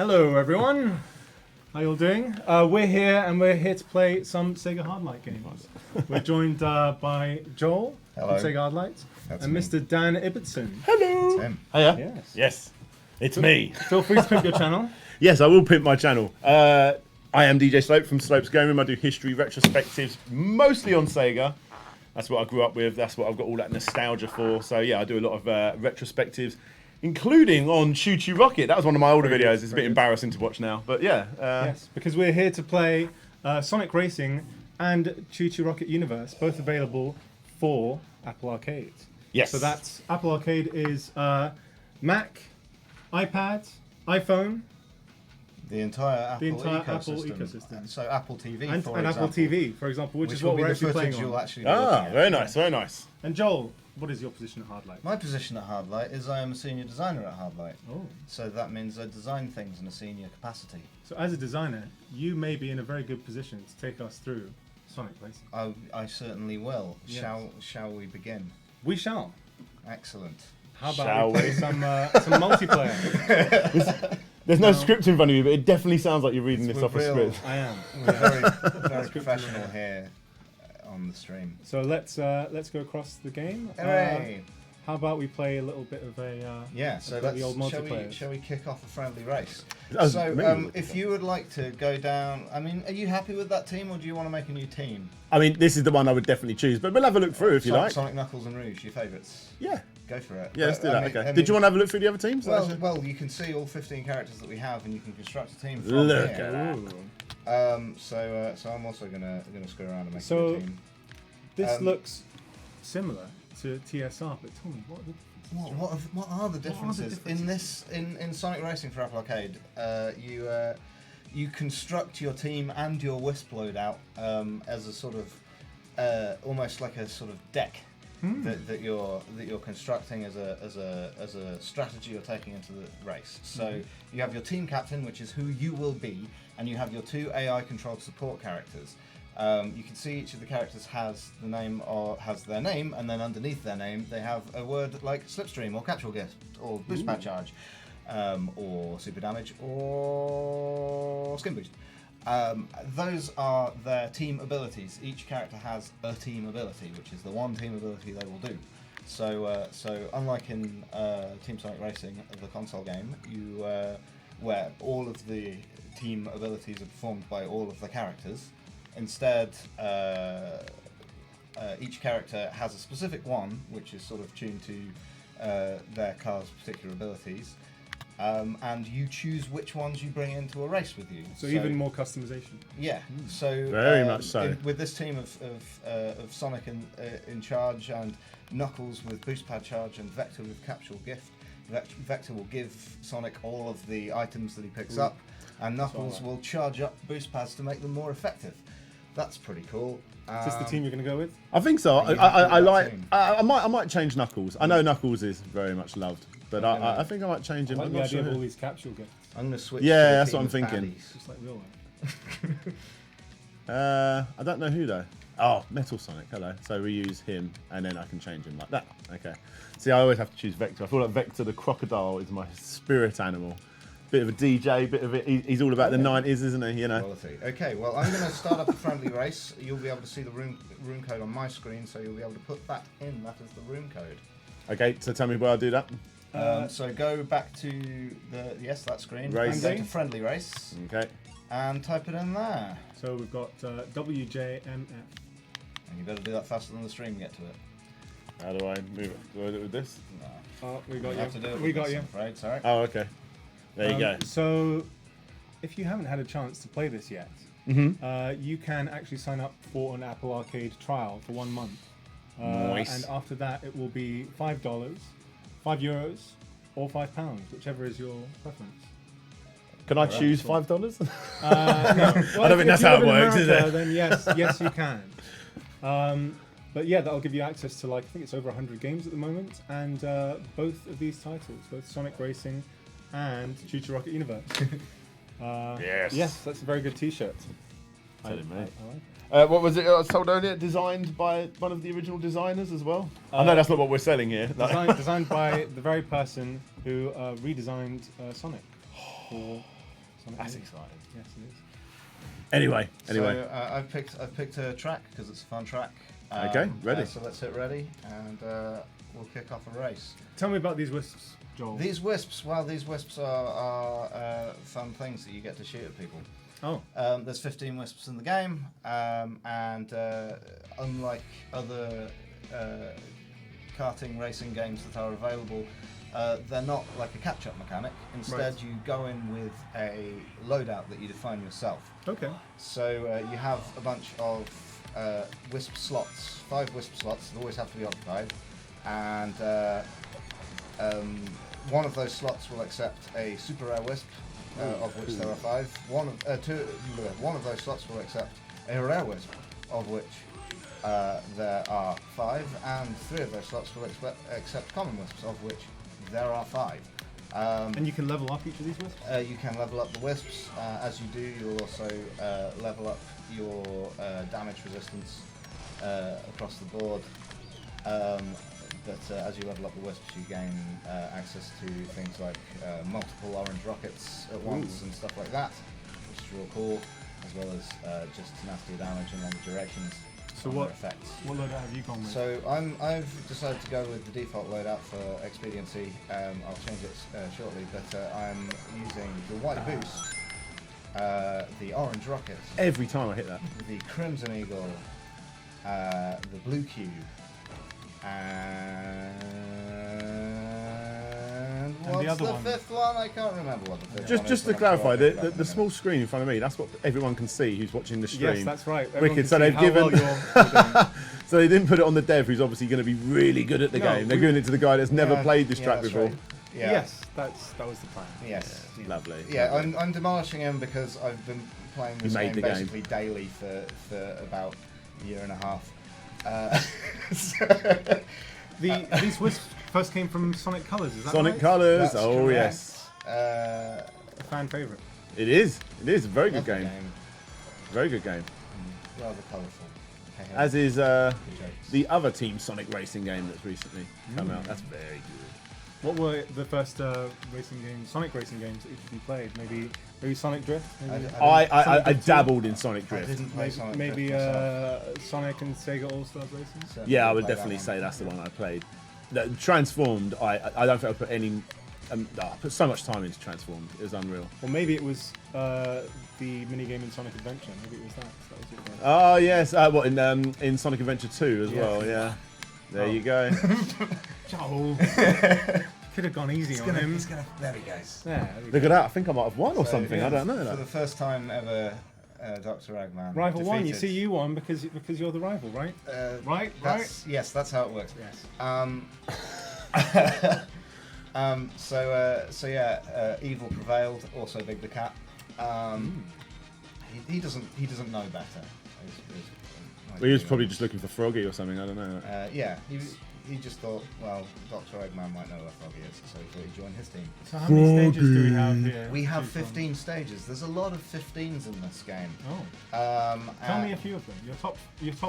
Hello, everyone. How you all doing? We're here to play some Sega Hardlight games. We're joined by Joel Hello. from Sega Hardlight and me. Mr. Dan Ibbotson. Hello. Tim. Hiya. Yes. Yes. It's me. Feel free to pimp your channel. Yes, I will pimp my channel. I am DJ Slope from Slope's Gaming. I do history retrospectives, mostly on Sega. That's what I grew up with. That's what I've got all that nostalgia for. So yeah, I do a lot of retrospectives, including on ChuChu Rocket. That was one of my older videos. It's a bit embarrassing to watch now, but yeah. Yes, because we're here to play Sonic Racing and ChuChu Rocket Universe, both available for Apple Arcade. Yes. So that's Apple Arcade is Mac, iPad, iPhone, The entire Apple, Apple ecosystem. ecosystem. So Apple TV, and for Apple example, TV, for example, which is will what be we're the actually playing footage you'll on. actually be looking Ah, at. very nice, very nice. And Joel, what is your position at Hardlight? My position at Hardlight is I am a senior designer at Hardlight. Oh. So that means I design things in a senior capacity. So as a designer, you may be in a very good position to take us through Sonic Racing. I certainly will. Yes. Shall we begin? We shall. Excellent. How about Shall we play we? some multiplayer? There's no script in front of you, but it definitely sounds like you're reading this We're off a real. script. I am. We're very professional here on the stream. So let's go across the game. Hooray! How about we play a little bit of a Yeah, so of the old shall multiplayer? we kick off a friendly race? Oh, So, maybe. if you would like to go down, I mean, are you happy with that team, or do you want to make a new team? I mean, this is the one I would definitely choose, but we'll have a look through if you like. Sonic, Knuckles, and Rouge, your favourites. Yeah. Go for it. Yeah, let's do But, that. I mean- Okay. I Did you mean- want to have a look through the other teams? Well, you can see all 15 characters that we have, and you can construct a team from Look here. at that. So I'm also gonna screw around and make So- a team. This looks similar to TSR, but tell me what. What are the differences in this in Sonic Racing for Apple Arcade? You construct your team and your Wisp loadout as a sort of almost like a sort of deck that you're constructing as a strategy you're taking into the race. So you have your team captain, which is who you will be, and you have your two AI controlled support characters. You can see each of the characters has their name, and then underneath their name they have a word like slipstream or capsule gift or boost pad charge, or super damage or skin boost. Those are their team abilities. Each character has a team ability, which is the one team ability they will do. So unlike in Team Sonic Racing, the console game, where all of the team abilities are performed by all of the characters. Instead, each character has a specific one, which is sort of tuned to their car's particular abilities, and you choose which ones you bring into a race with you. So even more customization. Yeah. So Very much so. with this team of Sonic in charge, and Knuckles with boost pad charge, and Vector with capsule gift. Vector will give Sonic all of the items that he picks up, and Knuckles will charge up boost pads to make them more effective. That's pretty cool. Is this the team you're going to go with? I think so. You I can do like. that team. I might change Knuckles. I know Knuckles is very much loved, but I think I might change I him. like I'm the not idea sure. of all these capsule gifts, I'm going to switch. Yeah, to a that's team what I'm of thinking. baddies. just like real life. I don't know who though. Oh, Metal Sonic. Hello. So we use him, and then I can change him like that. Okay. See, I always have to choose Vector. I feel like Vector the crocodile is my spirit animal. Bit of a DJ, bit of it. He's all about the 90s, isn't he? You know. Quality. Okay, well, I'm going to start up a friendly race. You'll be able to see the room code on my screen, so you'll be able to put that in. That is the room code. Okay. So tell me where I'll do that. So go back to that screen. Race. And go to friendly race Okay. and type it in there. So we've got WJMF. And you better do that faster than the stream get to it. How do I move it? Do I do it with this? No. Oh, we got You have to do you. it We with got this, you. I'm afraid. Sorry. Oh, okay. There you go. So, if you haven't had a chance to play this yet, Mm-hmm. you can actually sign up for an Apple Arcade trial for 1 month. Nice. And after that, it will be $5, €5, or £5, whichever is your preference. Can I choose $5? No. Well, I don't think that's how it works, is it? Then yes, you can. But yeah, that'll give you access to I think it's over 100 games at the moment, and both of these titles, both Sonic Racing and ChuChu Rocket Universe. Yes. Yes, that's a very good T-shirt. Tell him, mate. I like it. What was it I was told earlier? Designed by one of the original designers as well? I know that's not what we're selling here. Designed by the very person who redesigned Sonic for Sonic That's Mania. exciting. Yes, it is. Anyway. So I've picked a track because it's a fun track. Okay, ready. So let's hit ready, and we'll kick off a race. Tell me about these wisps, Joel. These wisps, are fun things that you get to shoot at people. Oh. There's 15 wisps in the game, and unlike other karting racing games that are available, they're not like a catch-up mechanic. Instead, you go in with a loadout that you define yourself. Okay. So you have a bunch of wisp slots, 5 wisp slots that always have to be occupied, and one of those slots will accept a super rare wisp, of which there are 5. One of those slots will accept a rare wisp, of which there are 5, and 3 of those slots will accept common wisps, of which there are 5. And you can level up each of these wisps? You can level up the wisps. As you do, you'll also level up your damage resistance across the board. But as you level up the wisps, you gain access to things like multiple orange rockets at once and stuff like that, which is real cool, as well as just nasty damage and longer durations. So what loadout have you gone with? So I've decided to go with the default loadout for expediency. I'll change it shortly, but I'm using the white boost, the orange rocket, Every time I hit that. the crimson eagle, the blue cube, and what's the other the one? 5th one? I can't remember what the 5th one is. Just to but I'm clarify, sure I'll think the about it in a small screen in front of me, that's what everyone can see who's watching the stream. Yes, that's right. Everyone Wicked. can So see they've how given. well you're doing. So they didn't put it on the dev, who's obviously going to be really good at the No, game. They're we- giving it to the guy that's never Yeah, played this yeah, track that's before. right. Yeah. Yes, that was the plan. Yes. Lovely. Yeah, lovely. I'm demolishing him because I've been playing this made game the game. basically daily for about a year and a half. These wisps first came from Sonic Colors, is that Sonic right? Colours. That's Oh correct. yes, A fan favourite. it is. It is a very good Lovely game. Very good game. Rather colourful. As is Good jokes. the other Team Sonic Racing game that's recently come out. That's very good. What were the first Sonic racing games that you played? Maybe Sonic Drift? Maybe, I dabbled in Sonic I Drift. didn't play Sonic maybe Drift myself. Sonic and Sega All Stars Racing? Certainly Yeah, I didn't would play definitely that say one. that's the one I played. Transformed, I don't think I put any. I put so much time into Transformed. It was unreal. Or maybe it was the minigame in Sonic Adventure. Maybe it was that. So that was it, right? Oh yes, what in Sonic Adventure 2 as well. Yeah, there you go. Joel. Could have gone easy on him. There he goes. Yeah, Look at that! I think I might have won or So, something. yeah, I don't know For that. the first time ever, Dr. Eggman Rival one. You defeated- see, you won because you're the rival, right? Right. Yes, that's how it works. Yes. Evil prevailed. Also, Big the Cat. He doesn't know better. Well, he was probably just looking for Froggy or something. I don't know. He just thought, well, Dr. Eggman might know where Froggy is, so he thought he'd join his team. So how many stages do we have here? We have to choose from? 15 stages. There's a lot of 15s in this game. Oh. Tell me a few of them. Your top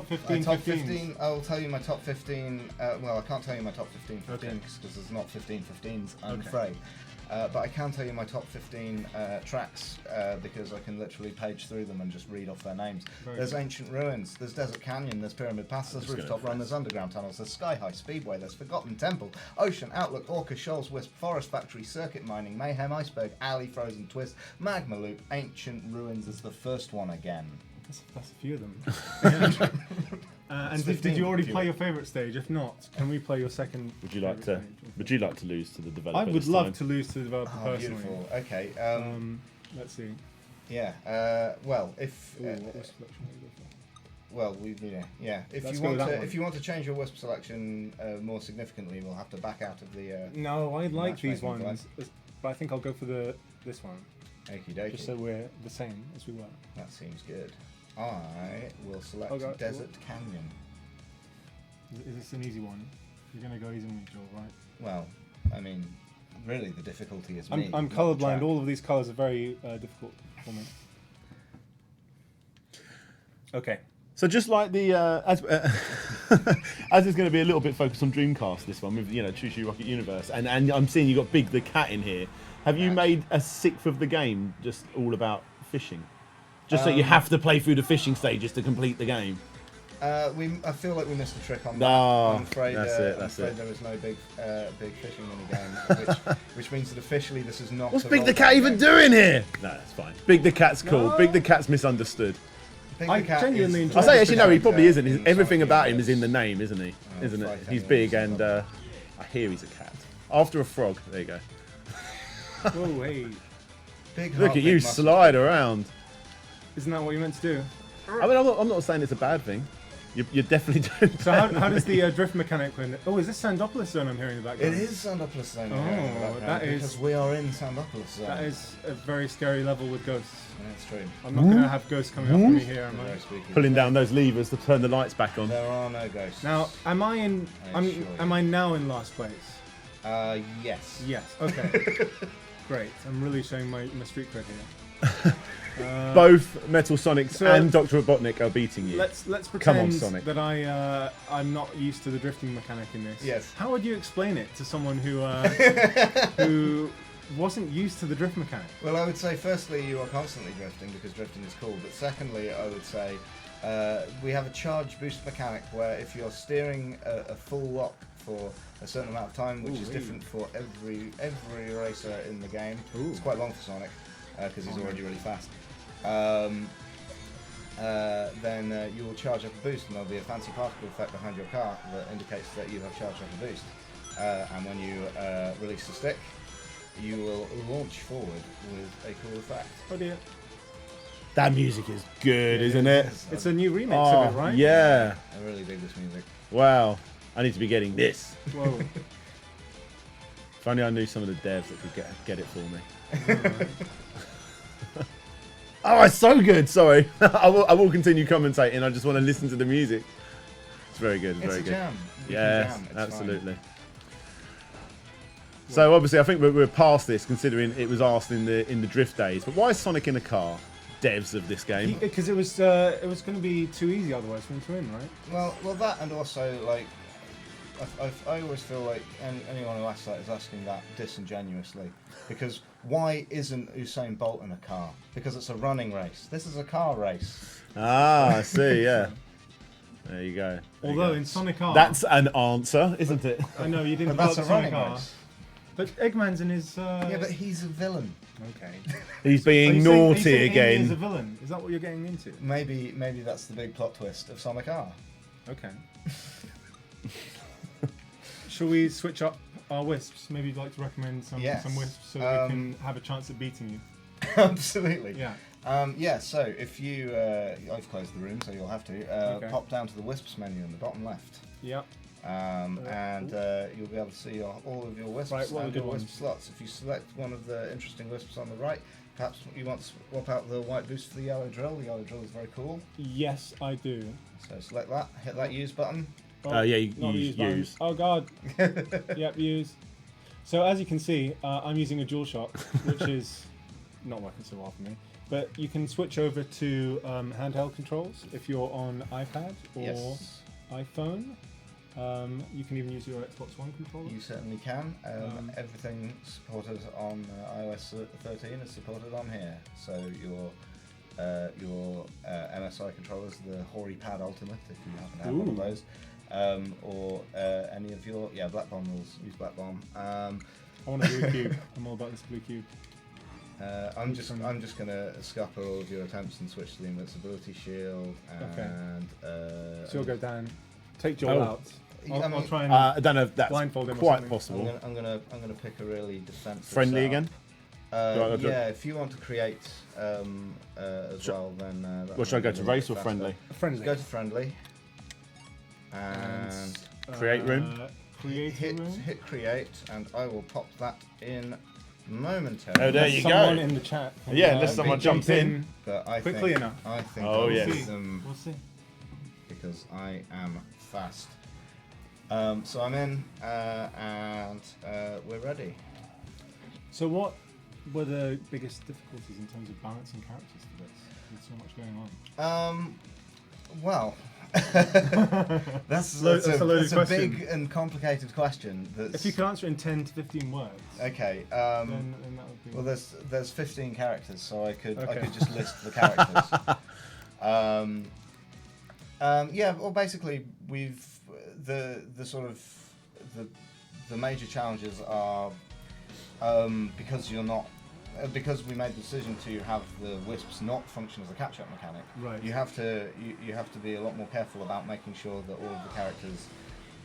15. Top 15s. 15. I'll tell you my top 15. Well, I can't tell you my top 15 15s Okay. because there's not 15 15s, I'm Okay. afraid. But I can tell you my top 15 tracks because I can literally page through them and just read off their names. Very There's good. Ancient Ruins, there's Desert Canyon, there's Pyramid Pass, there's just gonna Rooftop Run, there's Underground Tunnels, there's Sky High Speedway, there's Forgotten Temple, Ocean, Outlook, Orca, Shoals, Wisp, Forest Factory, Circuit Mining, Mayhem, Iceberg, Alley, Frozen Twist, Magma Loop, Ancient Ruins is the first one again. That's a few of them. And did 15 you already if you play want. your favourite stage? If not, can we play your second? Would you like to? favourite stage? Would you like to lose to the developer? I would this love time? to lose to the developer Oh, personally. beautiful. Okay. Let's see. Yeah. Well, if Ooh, what wisp selection will we go for? well, yeah. If Let's you go want with that to, one. if you want to change your wisp selection more significantly, we'll have to back out of the. No, I like these matchmaking ones, but I think I'll go for this one, Okie dokie. just so we're the same as we were. That seems good. I will select Okay, Desert Canyon. Is this an easy one? You're gonna go easy on me, Joel, right? Well, I mean, really, the difficulty is me. I'm not the colourblind. track. All of these colours are very difficult for me. Okay. So just like the as it's going to be a little bit focused on Dreamcast, this one with ChuChu Rocket Universe, and I'm seeing you got Big the Cat in here. Have you made a sixth of the game just all about fishing? Just so you have to play through the fishing stages to complete the game. I feel like we missed a trick on that. No, I'm afraid, that's it. there is no big fishing in the game, which means that officially this is not. What's a Big the role-playing Cat even game. doing here? No, that's fine. Big the Cat's cool. No. Big the Cat's misunderstood. Big I the Cat genuinely is- enjoy I say actually no, he in probably isn't. in Everything Sonic about him is Universe. in the name, isn't he? Isn't right, it? He's anyway, big it's and not. I hear he's a cat. After a frog. There you go. Whoa, hey. Big Look heart, at you big muscles. slide around. Isn't that what you meant to do? I mean, I'm not saying it's a bad thing. You're definitely doing. So how does the drift mechanic win? Oh, is this Sandopolis Zone I'm hearing in the It background? is Sandopolis Zone. Oh, that is- because we are in Sandopolis Zone. That is a very scary level with ghosts. That's true. I'm not going to have ghosts coming up for me here, am I? Very spooky. Pulling down those levers to turn the lights back on. There are no ghosts. Now, am I in? I assure you. Am I now in last place? Yes. Yes. Okay. Great. I'm really showing my street cred here. Both Metal Sonics so- and Dr. Robotnik are beating you. Let's Come on, pretend Sonic. that I'm not used to the drifting mechanic in this. Yes. How would you explain it to someone who who wasn't used to the drift mechanic? Well, I would say firstly you are constantly drifting because drifting is cool. But secondly, I would say we have a charge boost mechanic where if you're steering a full lock for a certain amount of time, which is Ooh-wee. different for every racer in the game. Ooh. It's quite long for Sonic because he's already really fast. Then you will charge up a boost, and there'll be a fancy particle effect behind your car that indicates that you have charged up a boost. And when you release the stick, you will launch forward with a cool effect. Oh dear. That music is good, isn't it? It's a new remix of it, right? Yeah. I really dig this music. Wow. I need to be getting this. Whoa. If only I knew some of the devs that could get it for me. Oh, it's so good. Sorry. I will continue commentating. I just want to listen to the music. It's very good. It's It's very a good. jam. You can Yes, jam, it's absolutely. So obviously, I think we're past this, considering it was asked in the drift days. But why is Sonic in a car? Devs of this game. Because it was going to be too easy otherwise for him to win, right? Well, that, and also like I always feel like anyone who asks that is asking that disingenuously, because why isn't Usain Bolt in a car? Because it's a running race. This is a car race. Ah, I see. Yeah. There you go. There you Although go. in Sonic R, That's an answer, isn't it? I know you didn't But that's develop a running Sonic R, race. but Eggman's in his. Yeah, but he's a villain. Okay. He's Are being you saying- are you naughty saying Amy is a again. villain. Is that what you're getting into? Maybe that's the big plot twist of Sonic R. Okay. Shall we switch up our wisps? Maybe you'd like to recommend some Yes. wisps so that we can have a chance at beating you. Absolutely. Yeah. So if you, I've closed the room, so you'll have to Okay. pop down to the Wisps menu in the bottom left, Yep. and you'll be able to see all of your Wisps Right, what are and the your good Wisp ones? slots. If you select one of the interesting Wisps on the right, perhaps you want to swap out the white boost for the yellow drill. The yellow drill is very cool. Yes, I do. So select that, hit that use button. Oh, Yeah, you not the use button. use. Oh god. Yep, use. So as you can see, I'm using a DualShock, which is not working so well for me. But you can switch over to handheld controls if you're on iPad or Yes, iPhone. You can even use your Xbox One controller. you certainly can. Everything supported on iOS 13 is supported on here. So your MSI controllers, the Hori Pad Ultimate, if you happen to have one of Ooh. those, or any of your Black Bomb rules. Use Black Bomb. I want a blue cube. I'm all about this blue cube. I'm just gonna scupper all of your attempts and switch to the invincibility shield and So you'll go down. Take Joel Oh. out. I mean, I'll try and I don't know if that's blindfold him or quite something. possible. I'm gonna pick a really defensive Friendly setup. again? Do I go to- Yeah, if you want to create as well, then. What should I go to, race or friendly? friendly. Go to friendly. And Create room? Create hit room. create, and I will pop that in momentarily. Oh, there Unless you someone go. in the chat. can, Yeah, unless someone jump jumps in. But I quickly think, enough. I think Oh, I'll yes. beat them We'll see. because I am fast. So I'm in, and we're ready. So what were the biggest difficulties in terms of balancing characters for this? With so much going on. Well, That's a loaded a question. big and complicated question. If you can answer in 10 to 15 words, Okay. then that would be. Well, there's 15 characters, so I could Okay. just list the characters. Yeah. Well, basically, we've the sort of the major challenges are because we made the decision to have the wisps not function as a catch-up mechanic. Right. You have to be a lot more careful about making sure that all of the characters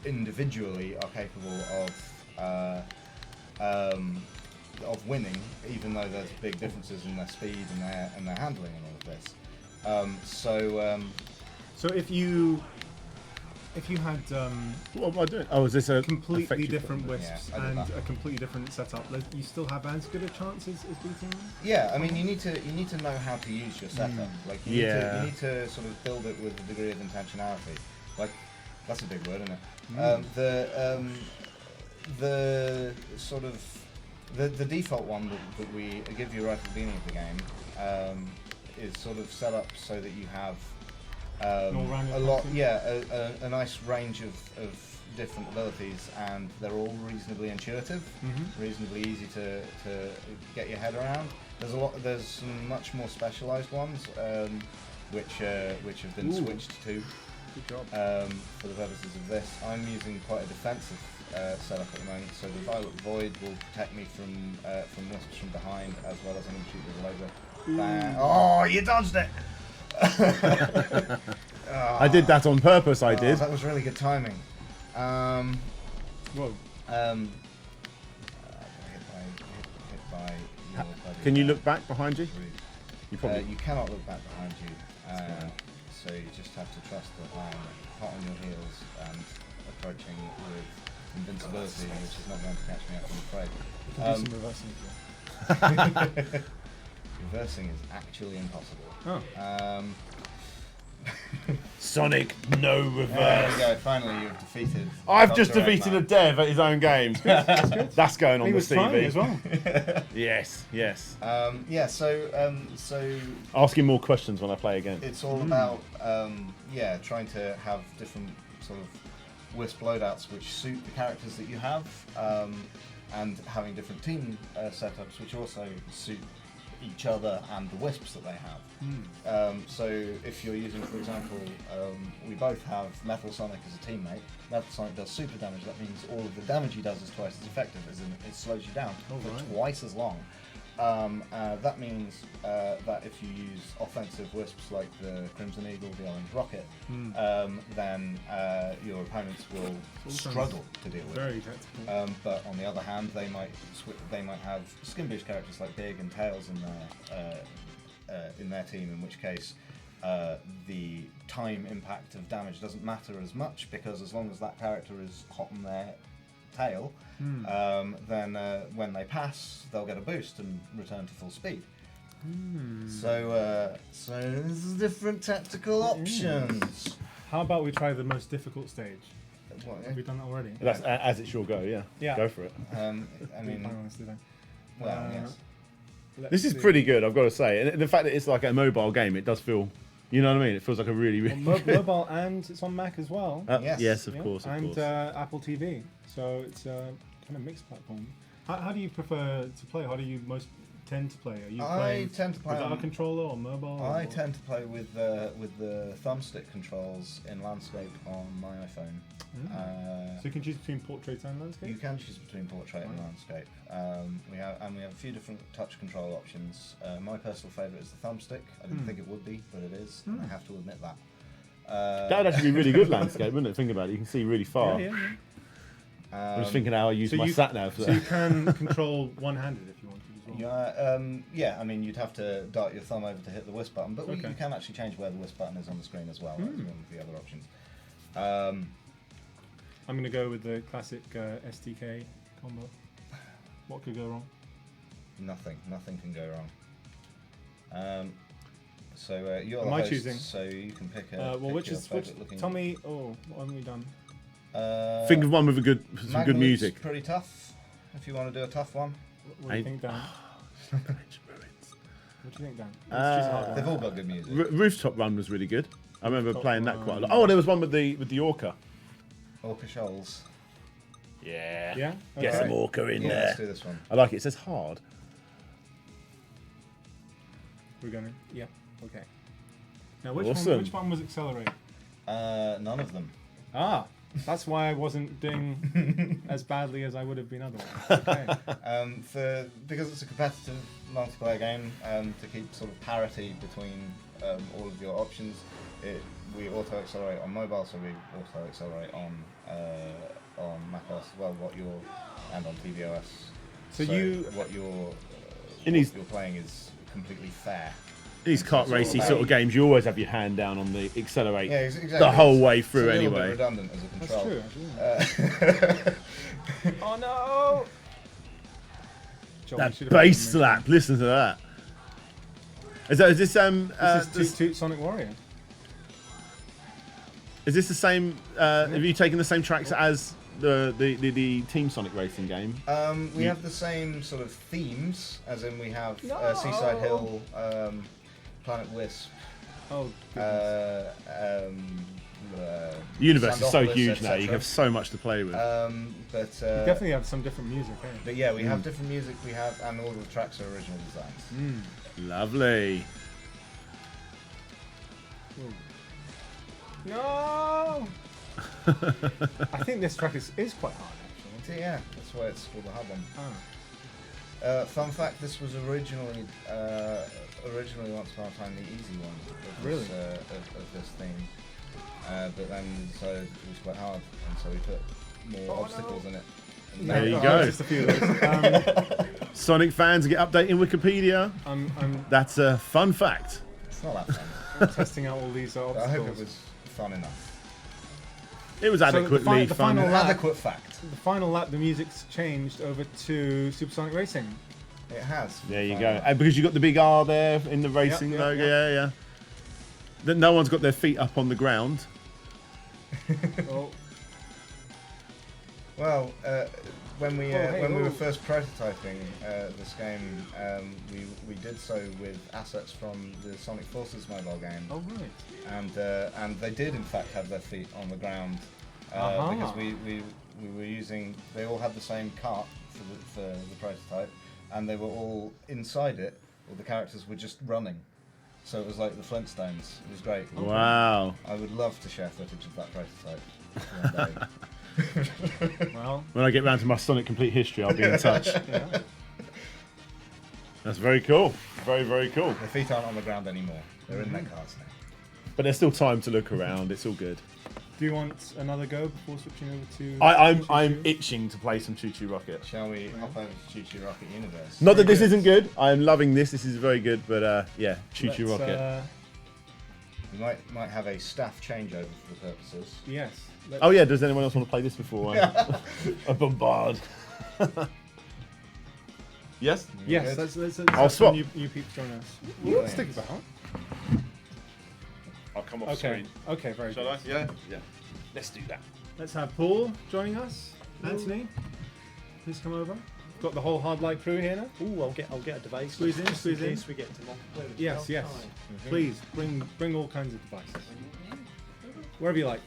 individually are capable of winning, even though there's big differences in their speed and their handling and all of this. So if you had What am I doing? Oh, is this a completely effective different button? wisps Yeah, I did and that. a completely different setup, you still have as good a chance as beating them? Yeah, I mean, you need to know how to use your setup. Like, you need to sort of build it with a degree of intentionality. Like, that's a big word, isn't it? The sort of the default one that we give you right at the beginning of the game is sort of set up so that you have a nice range of different abilities, and they're all reasonably intuitive, reasonably easy to get your head around. There's some much more specialised ones which have been switched to. Good job. For the purposes of this. I'm using quite a defensive setup at the moment, so the Violet Void will protect me from wisps from behind, as well as I'm going to shoot with a laser. Bang. Oh, you dodged it! I did that on purpose. I did. That was really good timing. Whoa. Hit by your buddy. Can you look back behind you? Rude. You probably. You cannot look back behind you, so you just have to trust that I'm hot on your heels and approaching with invincibility, which is not going to catch me up, I'm afraid. Do some reversing. Reversing is actually impossible. Oh. Sonic, no There reverse. we go. Finally, you've defeated. I've just Dr. defeated a Eggman. dev at his own game. That's going on He the was trying CV as well. Yes, yes. Yeah. So Asking more questions when I play again. it's all about trying to have different sort of wisp loadouts which suit the characters that you have, and having different team setups which also suit each other and the wisps that they have. So if you're using, for example, we both have Metal Sonic as a teammate. Metal Sonic does super damage. That means all of the damage he does is twice as effective, as in it slows you down for right. twice as long. That means that if you use offensive wisps like the Crimson Eagle, the Orange Rocket, then your opponents will struggle to deal with. Very tactical. But on the other hand, they might have skin-based characters like Big and Tails in their team, in which case the time impact of damage doesn't matter as much, because as long as that character is hot on their tail, then when they pass, they'll get a boost and return to full speed. So there's different tactical options. How about we try the most difficult stage? What, Have we done that already? That's as it should go. Yeah. Yeah. Go for it. I Quite mean, honestly then. well, yes. Let's This is see. pretty good, I've got to say. And the fact that it's like a mobile game, it does feel. You know what I mean? It feels like a really, really. Mobile, and it's on Mac as well. Yes. Yes, of Yeah, course, of and course. Apple TV. So it's a kind of mixed platform. How do you prefer to play? How do you most tend to play? Are you I playing tend to play without a on- controller or mobile? I or- tend to play with the thumbstick controls in landscape on my iPhone. So you can choose between portrait and landscape? You can choose between portrait and landscape. We have a few different touch control options. My personal favourite is the thumbstick. I didn't think it would be, but it is, and I have to admit that. That would actually be really good landscape, wouldn't it? Think about it. You can see really far. Yeah. I'm just thinking how I use So my you- sat nav for So you that. can control one-handed if you wanted as well. Yeah, I mean, you'd have to dart your thumb over to hit the wisp button, but Okay. you can actually change where the wisp button is on the screen as well. That's one of the other options. I'm going to go with the classic STK combo. What could go wrong? Nothing can go wrong. So you're Am the I host, choosing? so you can pick a. Well, pick which your is which? favourite looking. Tell me. Oh, what haven't we done? Think of one with some Mag good Loop's music. Pretty tough. If you want to do a tough one, What do you think, Dan? What do you think, Dan? Uh, Let's choose a hard one. they've all got good music. Rooftop Run was really good. I remember got playing that quite a lot. one. Oh, there was one with the orca. Orca Shoals. Yeah. Yeah? Get Okay. some orca in Yeah, there. let's do this one. I like it. It says hard. We're gonna. Yeah. Okay. Now, which Awesome. which one was accelerate? None of them. Ah, that's why I wasn't doing as badly as I would have been otherwise. Okay. Because it's a competitive multiplayer game, to keep sort of parity between all of your options, we auto accelerate on mobile, so we auto accelerate on macOS as well. And on tvOS. So what you're playing is completely fair. These kart racy sort of games, you always have your hand down on the accelerate Yeah, exactly. the whole way It's through a little anyway. bit redundant as a control. That's true. Oh no! Joel, we That should have bass mentioned- slap, listen to that. Is this This is Toot Sonic Warrior. is this the same? Have you taken the same tracks as the Team Sonic Racing game? We have the same sort of themes, as in we have No. Seaside Hill, Planet Wisp, Oh, goodness. The universe is so Sandopolis, huge now. You etc. have so much to play with. But Definitely have some different music, eh? but yeah, we have different music. And all of the tracks are original designs. Lovely. No! I think this track is quite hard, actually. So yeah, that's why it's called the hard one. Ah. Fun fact: this was originally once upon a time the easy one of Really? of this theme, but then we decided it was quite hard, and so we put more obstacles in it. And There you Oh, go. Just a few of those. Sonic fans get update in Wikipedia. I'm That's a fun fact. It's not that fun. I'm testing out all these But I hope obstacles. it was fun enough. It was the adequately the fun. final An lap- adequate fact. The final lap, the music's changed over to Supersonic Racing. It has. There you go. And because you got the big R there in the racing yep, logo, yep. yeah. That no one's got their feet up on the ground. Oh, Well, when we hey, were oh. first prototyping this game, we did so with assets from the Sonic Forces mobile game, oh right. and they did in fact have their feet on the ground Uh-huh. because we were using. They all had the same cart for the prototype, and they were all inside it. All the characters were just running, so it was like the Flintstones. It was great. Wow. I would love to share footage of that prototype one day. Well, When I get round to my Sonic Complete history, I'll be in touch. yeah. That's very cool. Very, very cool. Their feet aren't on the ground anymore. They're in their cars now. But there's still time to look around. It's all good. Do you want another go before switching over to? I'm ChuChu? itching to play some ChuChu Rocket. Shall we hop over to ChuChu Rocket Universe? Not that Very this good. isn't good. I am loving this. This is very good. But yeah, ChuChu Let's, Rocket. We might have a staff changeover for the purposes. Yes. Let's- Oh yeah, does anyone else want to play this before I bombard? Yes? Yes. Good. Let's I'll have some swap. new peeps join us. Brilliant. Let's think about. I'll come off Okay. Okay. Very Shall good. I? Yeah? Yeah. Let's do that. Let's have Paul joining us. Anthony, please come over. Got the whole hard light crew here now. Ooh, I'll get a device. Squeeze in, just squeeze in. case we get to play with Yes, it. yes. Please bring all kinds of devices. Wherever you like.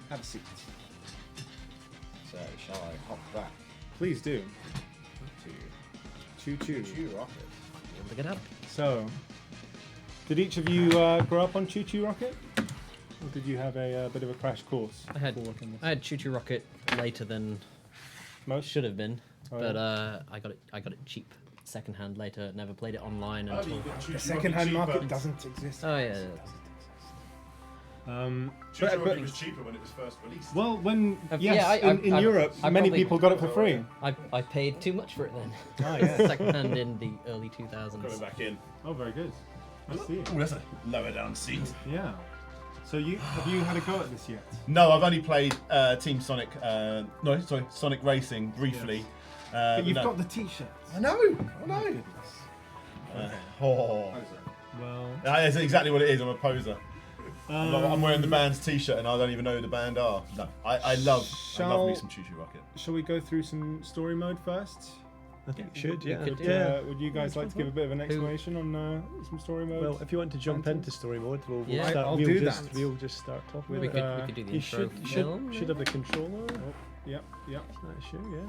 Have a seat. So shall I hop back Please do. to ChuChu. ChuChu Rocket? Look it up. So, did each of you grow up on ChuChu Rocket? Or did you have a bit of a crash course? I had before working this? I had ChuChu Rocket later than Most? should have been, Oh, but yeah. I got it cheap, secondhand later. Never played it online until. The second-hand market doesn't exist. Oh yeah, But- was cheaper when it was first released. well, when Yeah, yes, in I- Europe, I many probably- people got it for free. I paid too much for it then. Ah, yeah. Secondhand in the early 2000s. Coming back in. Oh, very good. I see. Ooh, that's a lower down seat. Yeah. So have you had a go at this yet? No, I've only played Team Sonic. Sonic Racing briefly. But you've no. got the T-shirt. I know. Oh, goodness. Oh. Well, That's exactly what it is. I'm a poser. I'm wearing the um, band's T-shirt and I don't even know who the band are. No, I love me Shall- some ChuChu Rocket. Shall we go through some story mode first? I think it should. Yeah. could do Yeah. Would you guys like to give a bit of an explanation on some story mode? Well, if you want to jump Phantoms? into story mode, we'll Yeah. start. I'll we'll do just, that. We'll just start talking. We about could do the it. You intro film. should have the controller. Yep. That should, yeah.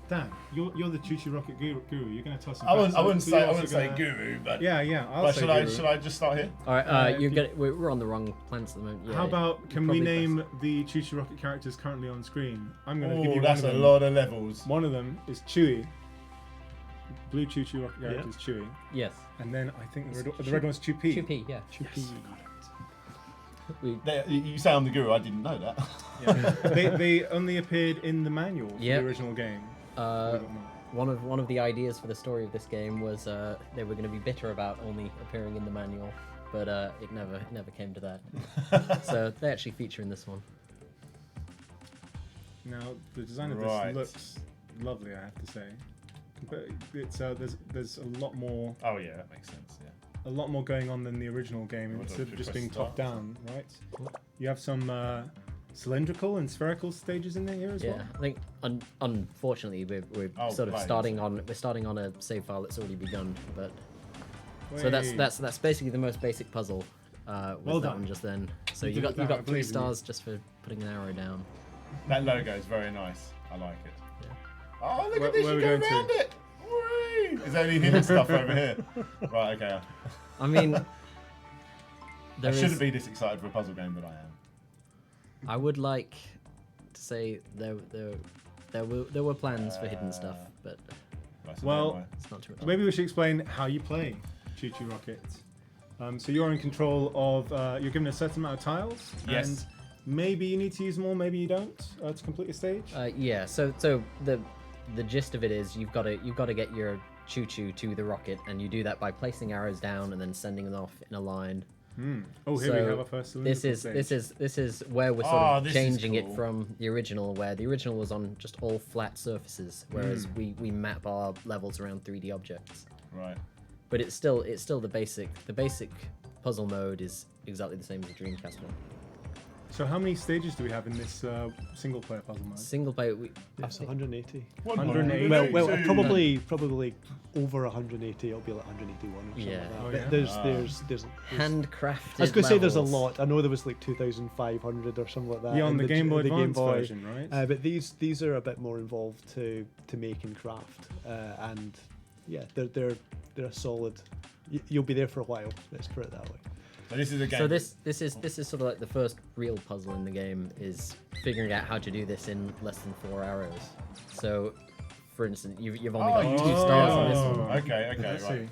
Dan, you're the ChuChu Rocket guru. You're going to toss some I wouldn't facts out, so you're also say gonna- guru, but Yeah, I'll but say should guru. I just start here? All right, if you- we're on the wrong plans at the moment. Yeah, How about, you're can we probably name the ChuChu Rocket characters currently on screen? I'm going to give Oh, you that's one a of them. lot of levels. One of them is Chewie. Blue ChuChu Rocket character Yeah. is Chewie. best. Yes. And then I think the red one's Chewie. QP, yeah. We, You say I'm the guru. I didn't know that. Yeah. they only appeared in the manual for Yep. the original game. uh, Believe it or not. one of the ideas for the story of this game was they were going to be bitter about only appearing in the manual, but it never came to that. So they actually feature in this one. Now the design of Right. this looks lovely, I have to say. But it's there's a lot more Oh yeah, that makes sense. Yeah. a lot more going on than the original game What instead if of you just press being start? top down, right? You have some cylindrical and spherical stages in there here as Yeah, well. I think unfortunately we're Oh, sort of blades. starting on a save file that's already begun, but so Wait. that's basically the most basic puzzle. Was Well that done. one just then? So You you did got that, I 3 believe in you. stars just for putting an arrow down. That logo is very nice. I like it. Yeah. Oh, look Where- at this! where You we go going to? around it. Whee! Is there any hidden stuff over here? Right. Okay. I mean, I there shouldn't is. be this excited for a puzzle game, but I am. I would like to say there were plans for hidden stuff, but Right, so Well- there am it's not too much. Maybe we should explain how you play ChuChu Rocket. So you're in control of. You're given a certain amount of tiles. Yes. And maybe you need to use more, maybe you don't, to complete a stage. Yeah. So the gist of it is you've got to get your ChuChu to the rocket, and you do that by placing arrows down and then sending them off in a line. Oh, here we So have our first This cylindrical is stage. this is where we're sort Ah, of this is changing it cool. from the original, where the original was on just all flat surfaces, whereas we map our levels around 3D objects. Right. But it's still the basic puzzle mode is exactly the same as the Dreamcast one. So how many stages do we have in this single player puzzle mode? Single player, Yes, 180. 180. Well, Two. probably over 180. It'll be like 181 or something Yeah. like that. Oh, But yeah? there's handcrafted. I was gonna say there's a levels. lot. I know there was like 2,500 or something like that. Yeah, on in the Game Boy the Advance version, right? But these are a bit more involved to make and craft, and yeah, they're a solid. You'll be there for a while. Let's put it that way. So this is a game. So this is sort of like the first real puzzle in the game is figuring out how to do this in less than 4 arrows. So, for instance, you've only got you 2 just- stars on this one. Okay. Let's Right. see.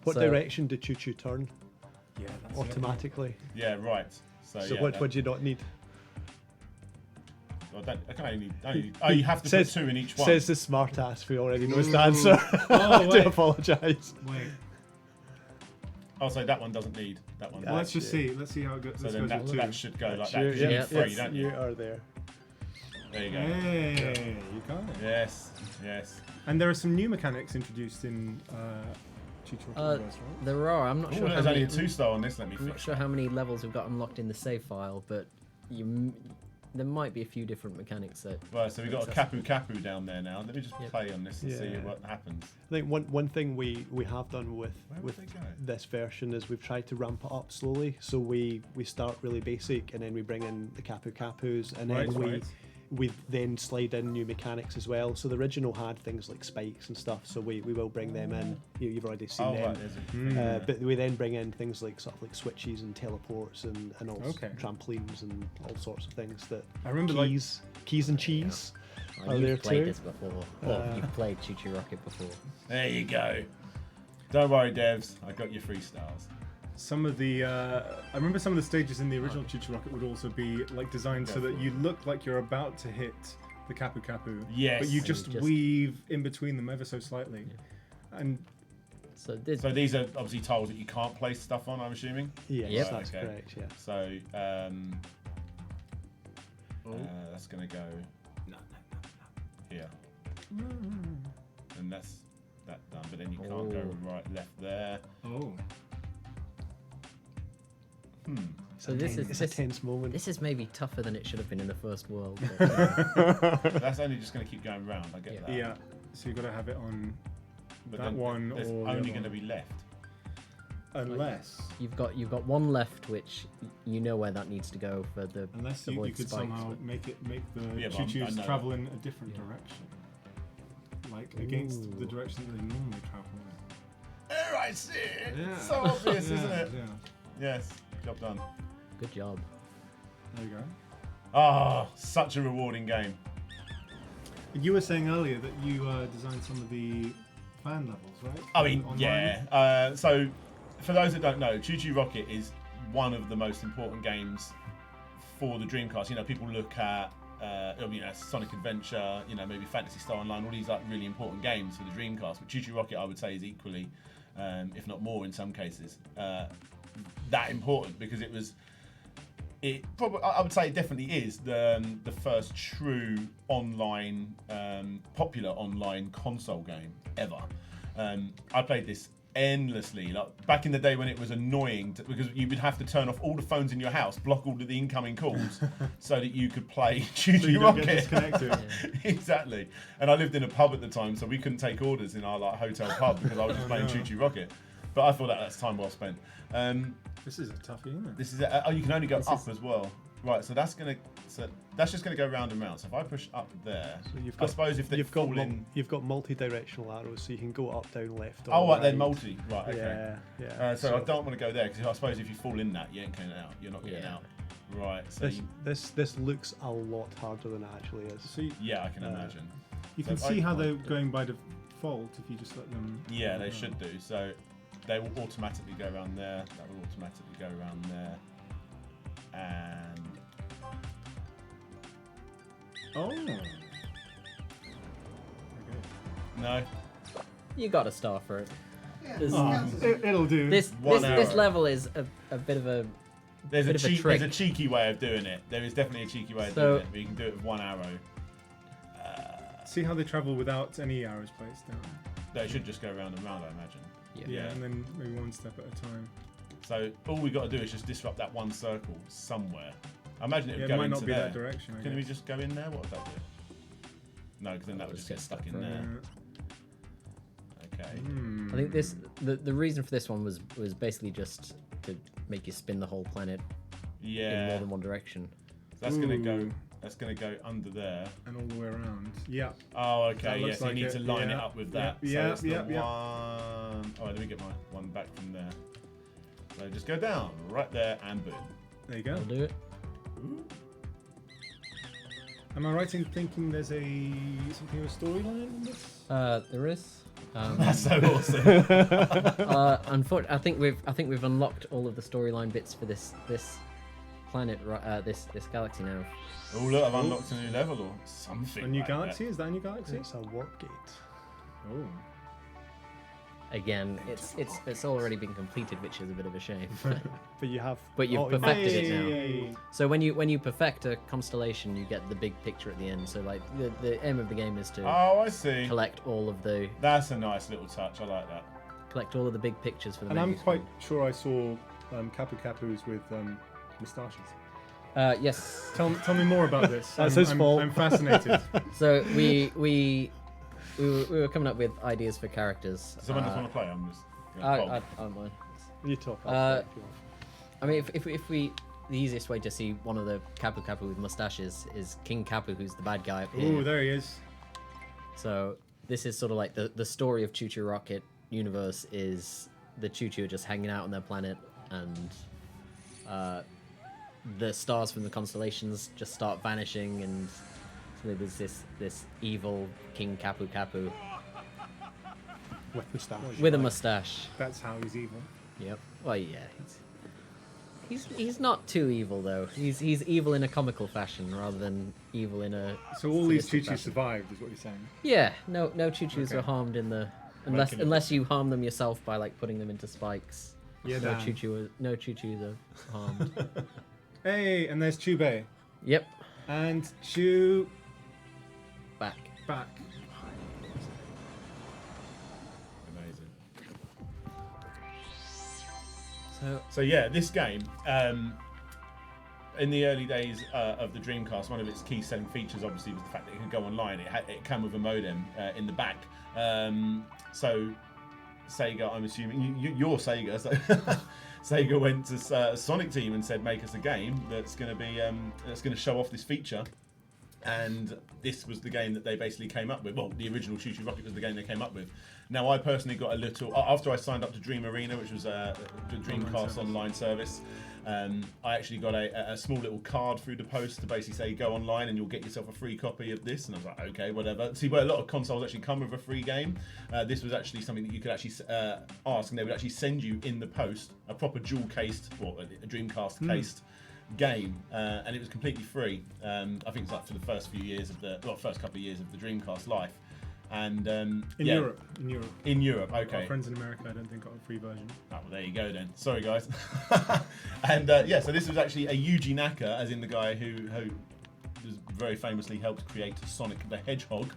What So- direction did ChuChu turn Yeah, that's it. automatically? Yeah. Right. So, So yeah. what do you not need? I can only need. Oh, you have to Says- put 2 in each one. Says the smart ass who already knows the answer. Oh, I do wait. apologise. Wait. Oh, so that one doesn't need that one. Well, let's just see. Let's see how it goes. So Let's then go that, to 2. that should go like That's that. you, 'cause you yeah. need 3, don't you you? are there. There you go. Hey, you got it. Yes. Yes. And there are some new mechanics introduced in ChuChu Rocket Reverse, right? There are. I'm not Oh, sure. How there's only many, a 2-star on this. Let me I'm not fix. sure how many levels we've got unlocked in the save file, but there might be a few different mechanics that. Right, so we've got a Kapu Kapu down there now. Let me just Yep. play on this and see Yeah. what happens. I think one thing we have done with Where would they go? this version is we've tried to ramp it up slowly. So we start really basic, and then we bring in the Kapu Kapus, and then Right. we then slide in new mechanics as well. So the original had things like spikes and stuff, so we will bring them in. You've already seen Oh, them. right, there's a But we then bring in things like sort of like switches and teleports and all Okay. trampolines and all sorts of things that I remember, keys and cheese Oh, are there you've played too. this before. Well, you've played ChuChu Rocket before. There you go. Don't worry, devs. I got your 3 stars. Some of the I remember some of the stages in the original ChuChu Rocket would also be like designed so that you look like you're about to hit the Kapu Kapu. Yes. But you And just just- weave in between them ever so slightly. And So this, So these are obviously tiles that you can't place stuff on, I'm assuming. Yes, Yep. that's Okay. correct. Yeah. So that's going to go here. And that's that done. But then you can't go right, left there. oh, so this It's a is tense moment. this is maybe tougher than it should have been in the first world. But, That's only just going to keep going round. I get that. yeah. So you've got to have it on But that then one there's or the only other going to one. be left. Unless You've got one left, which you know where that needs to go for the. unless the you void could spikes, somehow but- make the Yeah, but I choo-choos know travel in a different Yeah. direction, like against the Ooh. direction that they normally travel in. There, I see it. Yeah. So obvious, isn't Yeah, it? Yeah. Yes. Job done. Good job. There you go. Ah, such a rewarding game. You were saying earlier that you designed some of the fan levels, right? I mean, Online? yeah. So, for those that don't know, ChuChu Rocket is one of the most important games for the Dreamcast. You know, people look at, Sonic Adventure, maybe Phantasy Star Online, all these like really important games for the Dreamcast. But ChuChu Rocket, I would say, is equally, if not more in some cases, that important because it was. It probably, I would say, it definitely is the first true online, popular online console game ever. I played this endlessly, like back in the day when it was annoying because you would have to turn off all the phones in your house, block all of the incoming calls, so that you could play ChuChu So you don't Rocket. get disconnected. Exactly. And I lived in a pub at the time, so we couldn't take orders in our hotel pub because I was just playing no. ChuChu Rocket. But I thought that's time well spent. This is a toughie, isn't it? This is you can only go up as well. Right, so that's just gonna go round and round. So if I push up there, So you've I got, suppose if they you've got fall in. you've got multi-directional arrows, so you can go up, down, left. Oh, or right, then right. multi. Right, okay. Yeah. So I don't want to go there because I suppose if you fall in that, you ain't getting out. You're not getting Yeah. out. Right. So This looks a lot harder than it actually is. So yeah, I can imagine. you So can if I see how can they're like- going by default if you just let them. Yeah, they should do. So they will automatically go around there. That will automatically go around there. And Oh. Okay. no. You got a star for it. This, It'll do. this One this arrow. level is a bit of a. There's Bit a, of a trick. there's a cheeky way of doing it. There is definitely a cheeky way of So- doing it, but you can do it with one arrow. See how they travel without any arrows placed down. They should just go round and round, I imagine. Yeah. Yeah, and then maybe one step at a time. So all we got to do is just disrupt that one circle somewhere. I imagine it Yeah, would it go might into not be there. that direction. I Can we guess. just go in there? What would that do? No, because then that would just get stuck in there. Okay. Hmm. I think this the reason for this one was basically just to make you spin the whole planet in Yeah. more than one direction. That's gonna go. Ooh. That's gonna go under there. And all the way around. Yeah. Oh, That okay. looks Yes, you like need it, to line it yeah, up with yeah, that. yeah, so it's the yeah, yeah. one. Oh, let me get my one back from there. So just go down right there and boom. There you go. I'll do it. Am I right in thinking there's something of a storyline in this? There is. That's so awesome. Unfortunately, I think we've unlocked all of the storyline bits for this planet, this galaxy now. Oh look, I've unlocked a new level or something. A new like galaxy? Is that a new galaxy? It's a warp gate. Oh. Again, it's already been completed, which is a bit of a shame. But you have. But you've oh, perfected it now. Hey. So when you perfect a constellation, you get the big picture at the end. So like the aim of the game is to that. Oh, I see. collect all of the That's a nice little touch. I like that. big pictures for the. And I'm menu quite sure I saw Kapu Kapus with moustaches. screen. Yes. Tell me more about this. That's his fault. I'm fascinated. So we were coming up with ideas for characters. Does someone else want to play? I'm just. I Gonna don't mind. You talk. Uh, I mean, if we the easiest way to see one of the Kapu Kapu with mustaches is King Kapu, who's the bad guy up here. Ooh, there he is. So this is sort of like the story of ChuChu Rocket universe is the ChuChu are just hanging out on their planet, and the stars from the constellations just start vanishing, and so there's this evil King Kapu Kapu with moustache. with a mustache. That's how he's evil. Yep. Well, yeah. He's not too evil though. He's evil in a comical fashion rather than evil in a. So all these sadistic ChuChus fashion. survived, is what you're saying? Yeah. No ChuChus Okay. were harmed in the Making it- unless you harm them yourself by like putting them into spikes. Yeah, No Dan. ChuChus are harmed. Hey, and there's Chubei. Yep. And Chu Back. back. Amazing. So So yeah, this game. in the early days of the Dreamcast, one of its key selling features obviously was the fact that it could go online. It came with a modem in the back. So Sega, I'm assuming you're Sega, so Sega went to Sonic Team and said, make us a game that's going to show off this feature. And this was the game that they basically came up with. Well, the original ChuChu Rocket was the game they came up with. Now, I personally got a little... After I signed up to Dream Arena, which was the Dreamcast online service, I actually got a small little card through the post to basically say, go online and you'll get yourself a free copy of this. And I was like, okay, whatever. See, where a lot of consoles actually come with a free game, this was actually something that you could actually ask, and they would actually send you in the post a proper dual-cased, or a Dreamcast-cased game, and it was completely free. I think it's like for the first first couple of years of the Dreamcast life. And in Europe. In Europe, okay. Our friends in America, I don't think got a free version. Oh, well, there you go then. Sorry, guys. And so this was actually a Yuji Naka, as in the guy who very famously helped create Sonic the Hedgehog,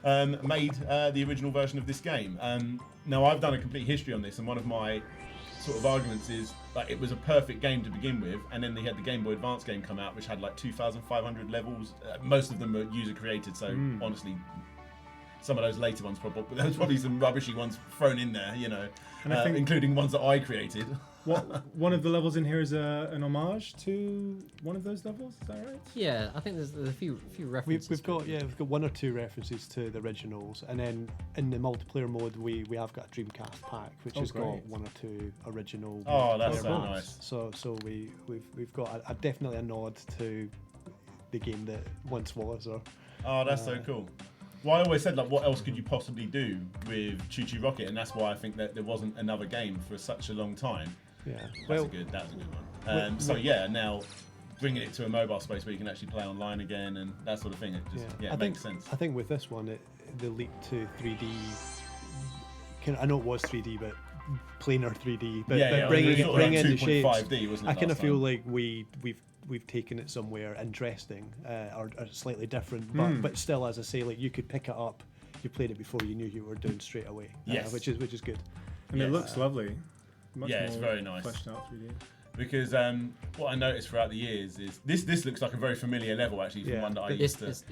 made the original version of this game. Now, I've done a complete history on this, and one of my sort of arguments is that it was a perfect game to begin with, and then they had the Game Boy Advance game come out, which had like 2,500 levels. Most of them were user created, so honestly, some of those later ones there was probably some rubbishy ones thrown in there, you know, And I think including ones that I created. one of the levels in here is an homage to one of those levels. Is that right? Yeah, I think there's a few references. We've got one or two references to the originals, and then in the multiplayer mode we have got a Dreamcast pack which has great. got one or two original. Oh, that's multiplayer so modes. nice. So we've got definitely a nod to the game that once was. Oh, that's so cool. Well, I always said, like, what else could you possibly do with ChuChu Rocket, and that's why I think that there wasn't another game for such a long time. Yeah, That was a good one. So yeah, now bringing it to a mobile space where you can actually play online again and that sort of thing, it just it makes sense. I think with this one, the leap to 3D. I know it was 3D, but planar 3D. But bringing in the shapes, 2.5D, wasn't it? I kind of feel like we've taken it somewhere interesting or slightly different, but still, as I say, like you could pick it up, you played it before you knew you were doing straight away. Yes. Which is good. And it looks lovely. Much it's more very nice. Fleshed out 3D. Because what I noticed throughout the years is this looks like a very familiar level actually from one that I used to. This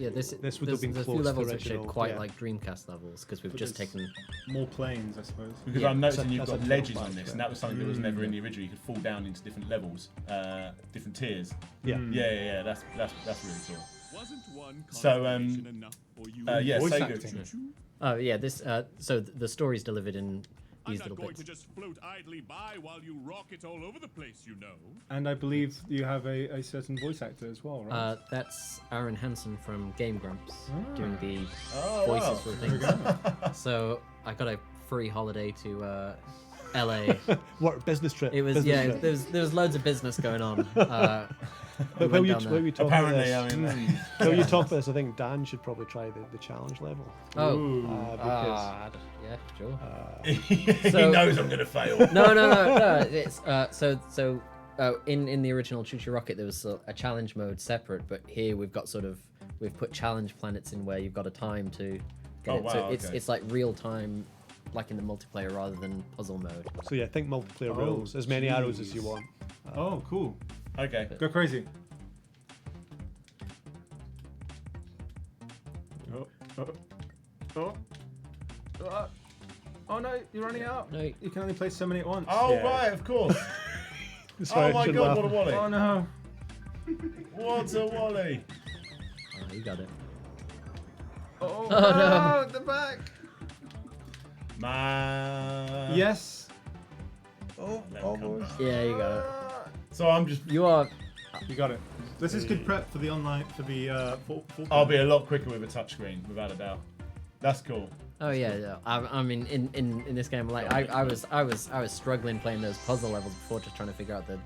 would have been there's a close few to levels the that shape original, quite like Dreamcast levels because we've But just there's taken. more planes, I suppose. Because Yeah. I'm noticing That's you've a got different ledges vibe on this, to and it. that was something that was never in the original. You could fall down into different levels, different tiers. Yeah. Yeah. That's really cool. Wasn't one So, conversation enough for you? Voice Sega. acting. Oh yeah, this. So the story's delivered in I'm these not little going bits. to just float idly by while you rocket all over the place, you know. And I believe you have a certain voice actor as well, right? That's Aaron Hansen from Game Grumps doing the Oh, voices wow. for things. So I got a free holiday to LA. Work business trip. It was business trip. there was loads of business going on. But we while went you down there. talk Apparently, about this, I mean, while you talk about this, I think Dan should probably try the challenge level. Oh, Because yeah, sure. he So- knows I'm gonna fail. No. It's in the original ChuChu Rocket there was a challenge mode separate, but here we've put challenge planets in where you've got a time to get Oh, it. wow, So okay. it's like real time, like in the multiplayer rather than puzzle mode. so yeah, think multiplayer Oh, rules, as many arrows as jeez. you want. Oh, cool. Okay. Go crazy. Oh no, you're running out. No. You can only play so many at once. Oh Yeah. right, of course. Sorry, Oh my I shouldn't god, laugh. what a wally! Oh no. What a wally! Oh, you got it. Oh, no. the back. Man. Yes. Oh, Let him come almost. back. Yeah, you got it. So I'm just. You are. You got it. This is good prep for the online full I'll be a lot quicker with a touchscreen, without a doubt. That's cool. Oh yeah. I mean, in this game, like I was struggling playing those puzzle levels before, just trying to figure out the.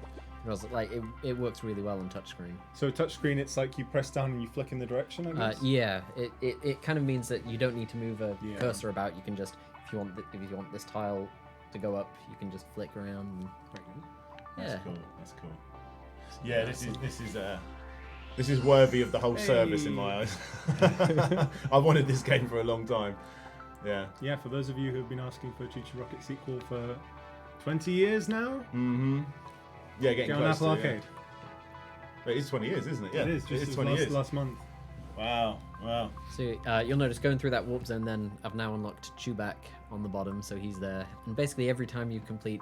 I was like, it works really well on touchscreen. So touchscreen, it's like you press down and you flick in the direction, I guess? Yeah, it kind of means that you don't need to move a Yeah. cursor about. You can just, if you want this tile to go up, you can just flick around. And, That's yeah. cool. That's cool. Yeah, this is worthy of the whole service in my eyes. I wanted this game for a long time. Yeah. Yeah, for those of you who have been asking for a ChuChu Rocket sequel for 20 years now, Mm-hmm. Yeah, getting get on close Apple to it, Arcade. It is 20 years, isn't it? Yeah, It is. Just 20 years. last month. Wow. So you'll notice going through that warp zone, then I've now unlocked Chewbacca on the bottom, so he's there. And basically every time you complete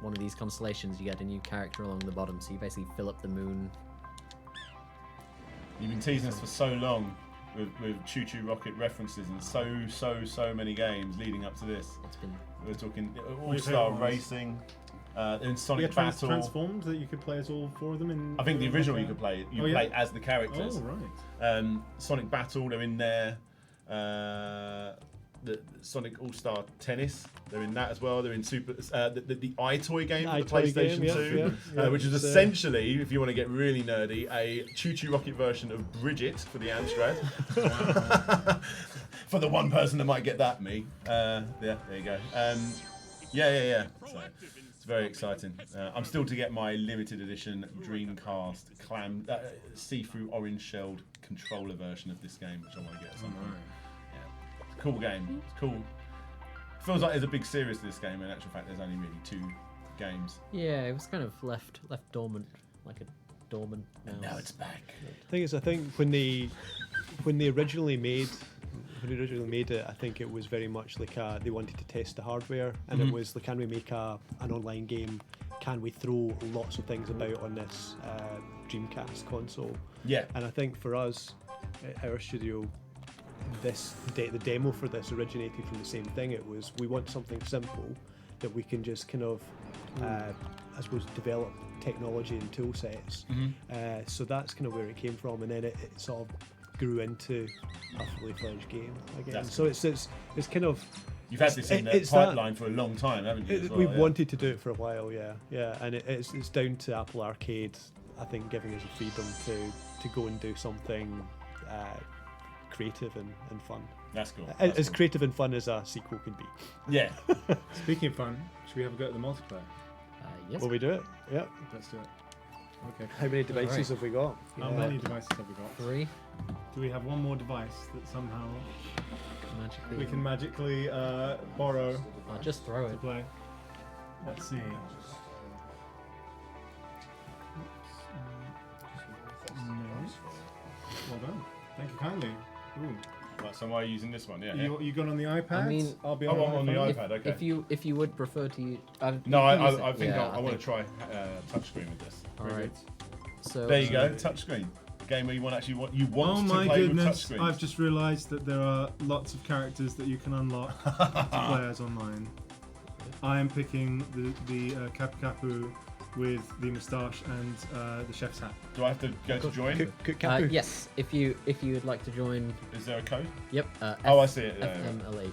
one of these constellations, you get a new character along the bottom, so you basically fill up the moon. You've been teasing us for so long with ChuChu Rocket references and so many games leading up to this. It's been We're talking What your All-Star favourite ones? Racing, in Sonic Yeah, Battle. Transformed, that you could play as all 4 of them in. I think the original you could play. You Oh, yeah? play as the characters. Oh, right. Sonic Battle, they're in there. The Sonic All-Star Tennis, they're in that as well. They're in Super the iToy game for the iToy game, PlayStation yeah, 2, yeah. which is It's, essentially, if you want to get really nerdy, a ChuChu Rocket version of Bridget for the Amstrad. For the one person that might get that, me. Yeah, there you go. Yeah. So, it's very exciting. I'm still to get my limited edition Dreamcast see-through orange-shelled controller version of this game, which I want to get at some point. Yeah, it's a cool game. It's cool. Feels like there's a big series to this game. In actual fact, there's only really 2 games. yeah, it was kind of left dormant, like a dormant. And now it's back. Thing is, I think when they originally made it, I think it was very much like they wanted to test the hardware, and it was like, can we make an online game? Can we throw lots of things about on this Dreamcast console? Yeah. And I think for us, at our studio, the demo for this originated from the same thing. It was, we want something simple that we can just kind of, I suppose, develop technology and tool sets. So that's kind of where it came from, and then it sort of grew into a fully fledged game again. That's So it's kind of, You've had this in the it's that- pipeline for a long time, haven't you? as well, we've yeah. wanted to do it for a while, yeah, and it's down to Apple Arcade, I think, giving us the freedom to go and do something creative and fun. That's cool. As creative and fun as a sequel can be. Yeah. Speaking of fun, should we have a go at the multiplayer? Yes. Will we do it? Yeah. Let's do it. Okay. How many devices Alright. have we got? How many devices have we got? 3 Do we have one more device that somehow magically. we can magically borrow I'll just throw to it. play? Let's see. Well done. Thank you kindly. Ooh. Right, so am I using this one? Yeah. You got on the iPad? I mean- I'll be Oh, on, on the iPhone. iPad. Okay. If you would prefer to use, No, you can use it. I think Yeah, I want to try touchscreen with this. All right. So There you go, touchscreen. Game where you want Oh to my play goodness! with touchscreen. I've just realised that there are lots of characters that you can unlock to play as online. I am picking the Kapu Kapu with the moustache and the chef's hat. Do I have to go to join? yes, if you would like to join, Is there a code? yep. Oh, I see it. Yeah, FMLH.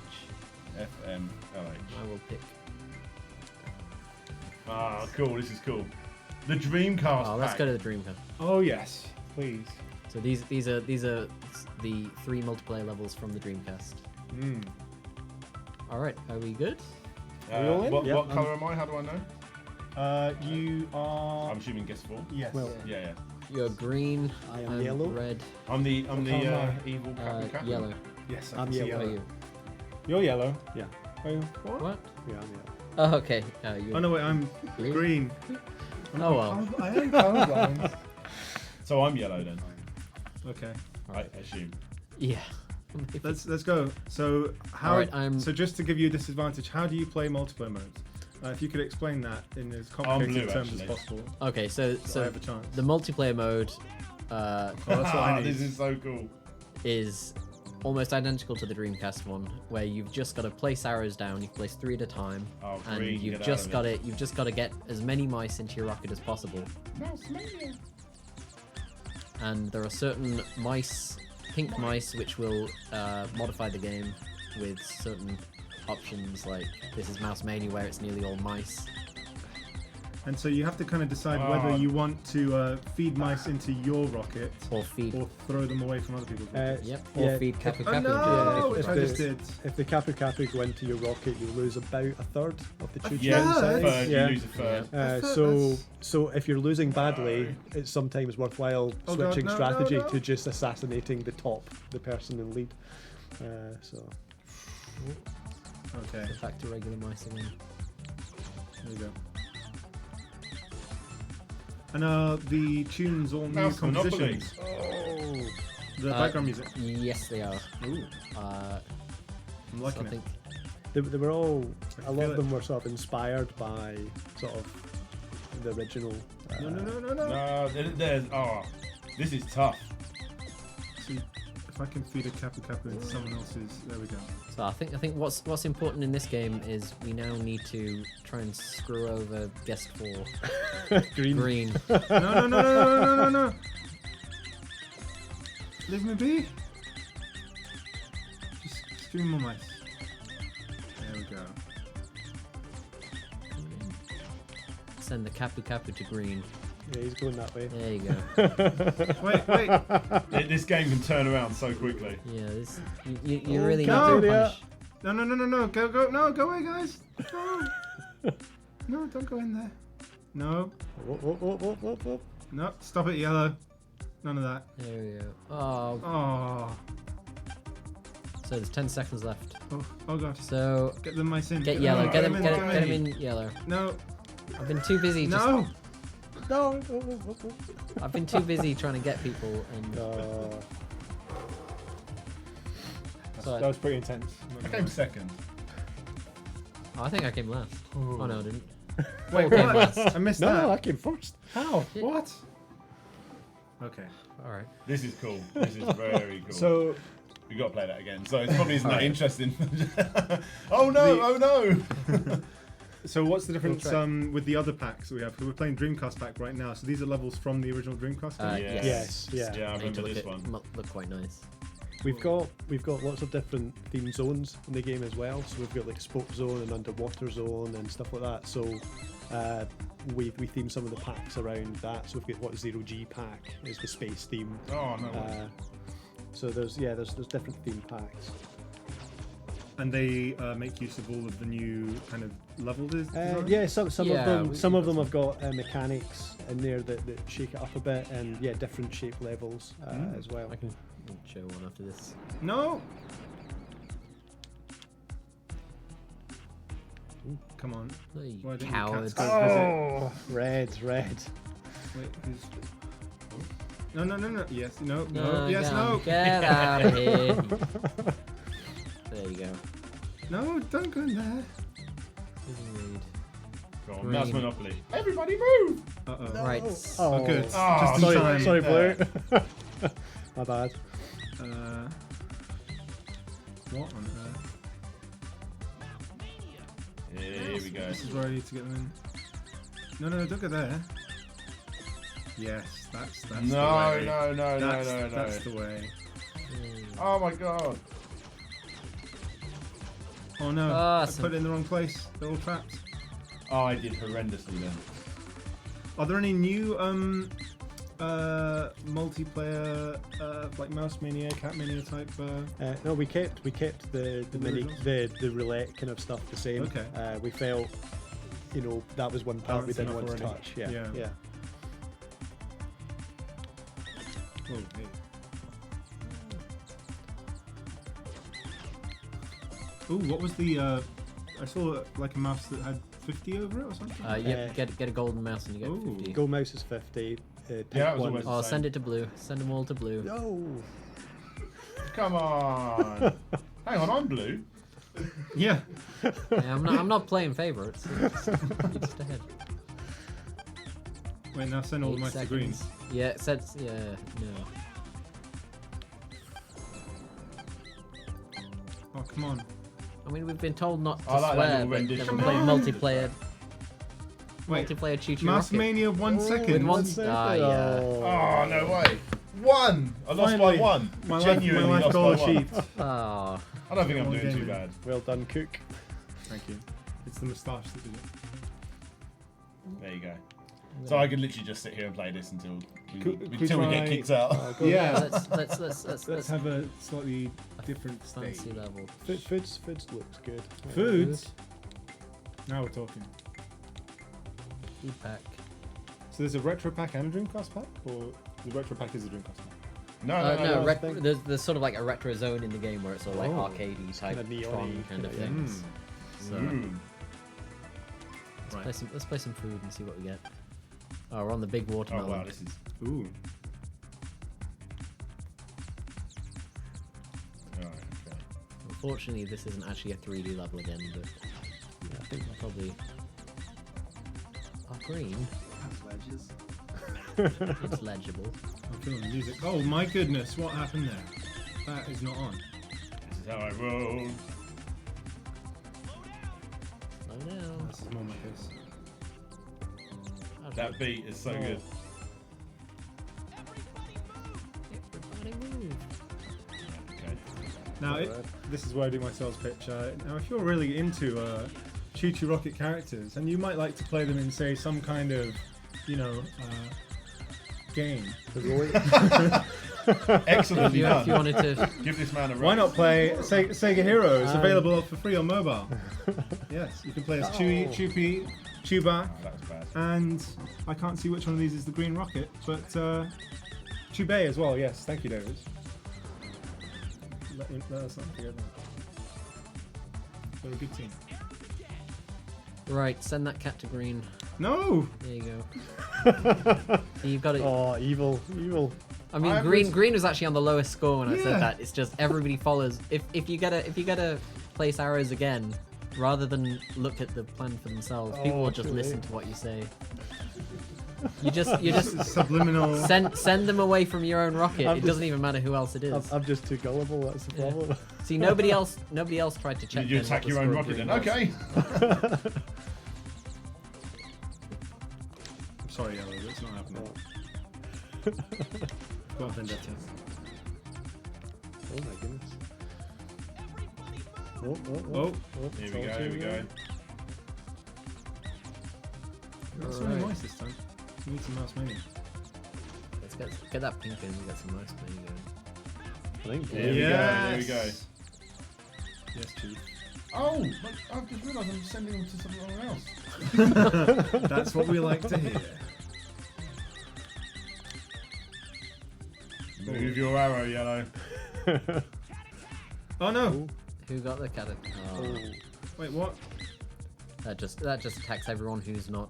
FMLH. I will pick. Ah, cool. This is cool. The Dreamcast. Oh, let's pack. go to the Dreamcast. Oh yes, please. So these are the 3 multiplayer levels from the Dreamcast. All right, are we good? Are we all in? What, Yep. what colour am I? How do I know? You are. I'm assuming guess 4. Yes. Well, Yeah. You're green. I am I'm yellow. Red. I'm the colour? evil Kapu. Yellow. Yes. I I'm can see yellow. What are you? You're yellow. Yeah. Are you? What? What? Yeah, I'm yellow. Oh, okay. You're Oh no, wait. I'm green. green. Oh well. I am colorblind. So I'm yellow then. Okay. I assume. Yeah. Let's go. So how? Alright, I'm- So just to give you a disadvantage, how do you play multiplayer modes? If you could explain that in as complicated blue, terms as actually. possible, Okay, so I have a chance. the multiplayer mode That's what I need. This is so cool. is almost identical to the Dreamcast one, where you've just got to place arrows down. You place 3 at a time, Oh, and green, you've get just out got of to you've just got to get as many mice into your rocket as possible. And there are certain mice, pink mice, which will modify the game with certain options. Like this is Mouse Mania, where it's nearly all mice. And so you have to kind of decide whether you want to feed mice into your rocket Or feed. or throw them away from other people's rockets. Yep. Or Yeah. feed Kapu Oh Kapu. no! if Which I the- just did. If the Kapu Kapu go into your rocket, you lose about a third of the ChuChu Yeah, inside. third. Yeah. You lose a third. So if you're losing badly, it's sometimes worthwhile Oh God, switching no, strategy no, no. to just assassinating the person in lead. So Okay, Back to regular mice again. there we go. And the tunes all new Mouse Monopoly. compositions? The background music. Yes, they are. Ooh, I'm So liking I it. think They were all. A lot feel of them were sort of inspired by sort of the original. No. No, there's. Oh, this is tough. See, if I can feed a Kapu Kapu into someone else's, there we go. so. I think what's important in this game is we now need to try and screw over guest 4 green. No. Leave me be. Just stream more mice. There we go. Send the Kapu Kapu to green. Yeah, he's going that way. There you go. Wait. This game can turn around so quickly. Yeah, this you really need no. to punish. No. Go away, guys. No. No, don't go in there. No. Whoop. No, stop it, yellow. None of that. There we go. Oh, Oh. so there's 10 seconds left. Oh god. So Get the mice in. get yellow. Get him. in, Get in. him in yellow. No. I've been too busy. Just, No. No. I've been too busy trying to get people, and so That was pretty intense. I came second. I think I came last. Oh no, I didn't. Wait, came what? last. I missed No, that. I came first. How? What? Okay. All right. This is cool. This is very cool. So, we got to play that again. So it's probably isn't that Alright. interesting. Oh no! so what's the difference We'll try. with the other packs we have? Because we're playing Dreamcast pack right now. So these are levels from the original Dreamcast game? Yes. Yes. Yeah, I Need to remember this look, one. look quite nice. We've got lots of different theme zones in the game as well. So we've got like a spoke zone and underwater zone and stuff like that. So we theme some of the packs around that. So we've got Zero G pack is the space theme. Oh no! So there's different theme packs. And they make use of all of the new kind of level design? Yeah, some Yeah, of them have got mechanics in there that shake it up a bit, and yeah, different shape levels as well. I can show one after this. No! Come on. Oh, you Why didn't cowards. cats go visit? Oh, red. Wait, who's... No. Yes, no. No, Yes, get no. on, Get out of here. There you go. No, don't go in there. Read. Go on, Green. Mouse Monopoly. Everybody move! Uh-oh. Right. Oh, good. Oh, Just in Sorry, time. sorry, Blue. My bad. What on earth? Here we go. This is where I need to get them in. No, don't go there. Yes, that's the No, way. no. That's the way. Oh my god. Oh no, Ah, I some- put it in the wrong place. They're all trapped. Oh, I did horrendously then. Are there any new multiplayer like Mouse Mania, Cat Mania type? No, we kept the mini originals? the roulette kind of stuff the same. Okay. We felt, that was one part we Balance didn't enough want to already. touch. Yeah. Yeah. Yeah. Oh, hey. Ooh, what was the? I saw like a mouse that had 50 over it or something. Yep, get a golden mouse and you get Ooh. 50. Gold mouse is 50. Pink Yeah, it was one. always- Oh, Same. send it to blue. Send them all to blue. No. Come on. Hang on, I'm blue. Yeah. Yeah, I'm not playing favourites. You're just ahead. Wait, now send all the 8 mice to green. seconds. Yeah, it says no. Oh, come on. I mean, we've been told not to I like that swear, little but then rendition. we played Come on. multiplayer. Wait, Multiplayer ChuChu Mouse Rocket. Mania 1 second. With one second. ah, yeah. Oh, no way. One! I lost Finally. by one. My Genuinely life lost goal by one. achieved. Oh, I don't think I'm One doing game too in. bad. Well done, Cook. Thank you. It's the moustache that did it. There you go. So I could literally just sit here and play this until Could we we get try- kicked out. Yeah. let's Have a slightly different stage. fancy level. Foods looks good. Foods. Now we're talking. Food pack. So there's a retro pack and a Dreamcast pack, or the retro pack is a Dreamcast pack? No. There's sort of like a retro zone in the game where it's all like Oh. arcadey type Kinda neon-y Tron kind of kinda, yeah. things. So Ooh. let's play some food and see what we get. Oh, we're on the big Oh watermelon. wow, this is. Ooh. Alright, okay. Unfortunately, this isn't actually a 3D level again, but yeah, I think we'll probably. Oh, green. It's legible. I'm feeling the music. Oh my goodness, what happened there? That is not on. This is how I roll. Slow down. This is more like this. That beat is so good. Everybody move. Okay. Now, this is where I do my sales pitch. Now, if you're really into ChuChu Rocket characters, and you might like to play them in, say, some kind of, game. Excellently If you done. wanted to, Give this man a raise. Why not play Sega Heroes, available for free on mobile? Yes, you can play as Chewie, Chupi, Chewbacca, Oh, that was bad. and I can't see which one of these is the green rocket, but Chubei as well. Yes, thank you, David. Let us not forget that. They're a good team. right, send that cat to green. No. There you go. You've got it. Oh, evil. I mean, green was actually on the lowest score when I said that. It's just everybody follows. If you gotta place arrows again, rather than look at the plan for themselves, people will just listen to what you say. You just Subliminal. send them away from your own rocket. It doesn't even matter who else it is. I'm just too gullible. That's the problem. See, nobody else tried to check. Did you then attack what the your own score rocket green then? was. Okay. I'm sorry, Yellow, that's not happening. Got vendetta. Oh my goodness. Oh. Here we go. It's really nice this time. We need some mouse menu. Let's get that pink in. We get some nice menu going. There we go. Yes, Chief. Oh, but I've just realised I'm sending them to someone else. That's what we like to hear. Move your arrow, Yellow. Oh no! Who got the cat? Oh. Wait, what? That just attacks everyone who's not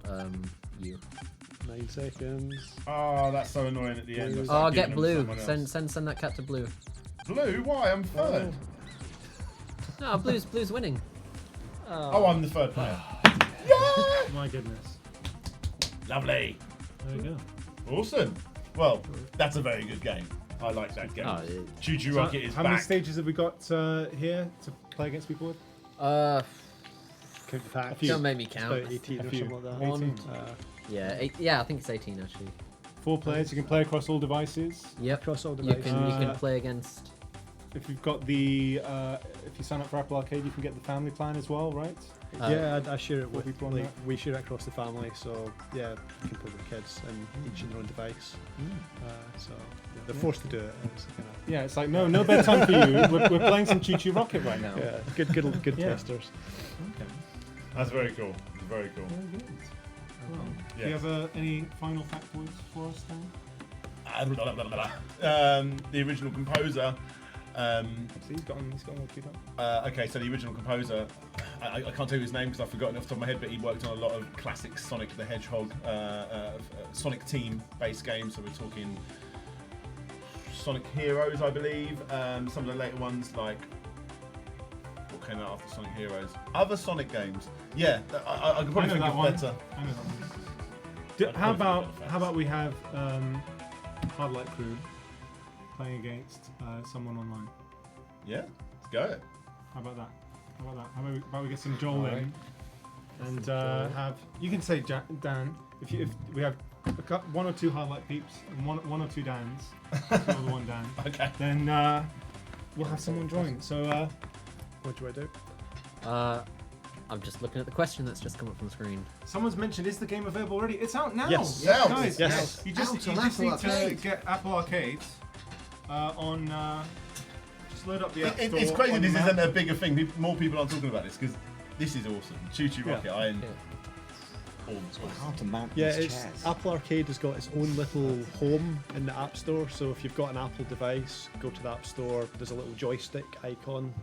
you. 9 seconds. Oh, that's so annoying at the end. I Oh, started get giving them blue. to someone else. Send that cat to blue. Blue? Why? I'm third. No, blue's winning. Oh, I'm the third player. My goodness. Lovely. There we go. Awesome. Well, that's a very good game. I like that game. Oh, ChuChu So Rocket is how back. many stages have we got here to play against people with? Count the packs. Don't make me It's count. about 18 or few. something like that. 18. Yeah, I think it's 18 actually. 4 players. You can play across all devices. Yep. Across all You devices. can play against. If you've got the, if you sign up for Apple Arcade, you can get the family plan as well, right? Yeah, I share it with people on like that. we share it across the family, so yeah, you can play with kids and each in their own device. So yeah, they're forced to do it. And it's kind Yeah, it's like no bedtime for you. We're playing some ChuChu Rocket right now. of, yeah, good Yeah. testers. Okay. That's very cool. Very cool. Very good. Well, do Yes. you have any final factoids for us, Dan? The original composer. See, he's got one queued up. Okay, so the original composer, I can't tell you his name because I've forgotten it off the top of my head, but he worked on a lot of classic Sonic the Hedgehog, Sonic Team based games. So we're talking Sonic Heroes, I believe. Some of the later ones, like what came out after Sonic Heroes, other Sonic games. Yeah, I could probably think of better. I know that one. How about we have Hard Light Crew playing against someone online? Yeah, let's go. How about that? How about we get some Joel in and have you can say Dan if we have one or two Hard Light peeps and one or two Dans, more than one Dan. Okay. Then we'll have someone join. So What do I do? I'm just looking at the question that's just come up on the screen. someone's mentioned, is the game available already? It's out now. Yes. It's out. Guys, Yes. You just Out on need Apple to Arcade. get Apple Arcade on. Just load up the App Store. It's crazy on this the isn't Mac. a bigger thing. More people aren't talking about this because this is awesome. ChuChu Yeah. Rocket. How to mount Yeah, these it's chairs. Apple Arcade has got its own little home in the App Store. So if you've got an Apple device, go to the App Store. There's a little joystick icon,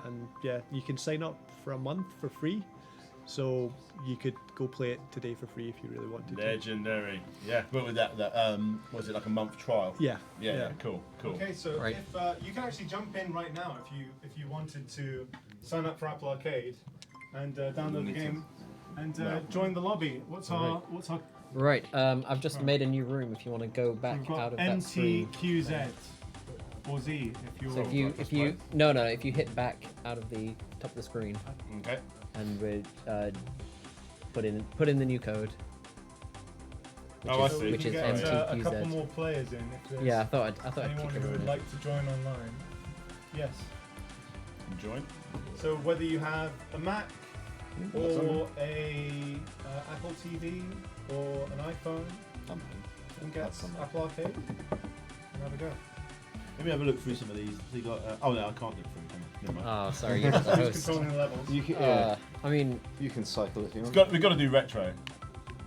and yeah, you can sign up for a month for free. So you could go play it today for free if you really wanted to. Legendary. Yeah, but with that was it like a month trial? Yeah. Yeah. Cool. Okay, so Right. if you can actually jump in right now if you wanted to sign up for Apple Arcade and download the game and join the lobby. What's our Right. I've just made a new room. If you want to go back we've out got of that screen. MTQZ or Z if you're. So if you if you hit back out of the top of the screen Okay. and we put in the new code. Which Oh, I is, see. Which we is can get a MTQZ. couple more players in. If there's Yeah, I thought I'd anyone kick who would everyone in. like to join online. Yes. Join. So whether you have a Mac or a Apple TV or an iPhone, you can get Apple Arcade and have a go. Let me have a look through some of these. So you got, oh no, I can't look through them. Never mind. Oh, sorry, you're the Who's host. controlling the levels? You can, I mean, you can cycle if you want. We've got to do retro.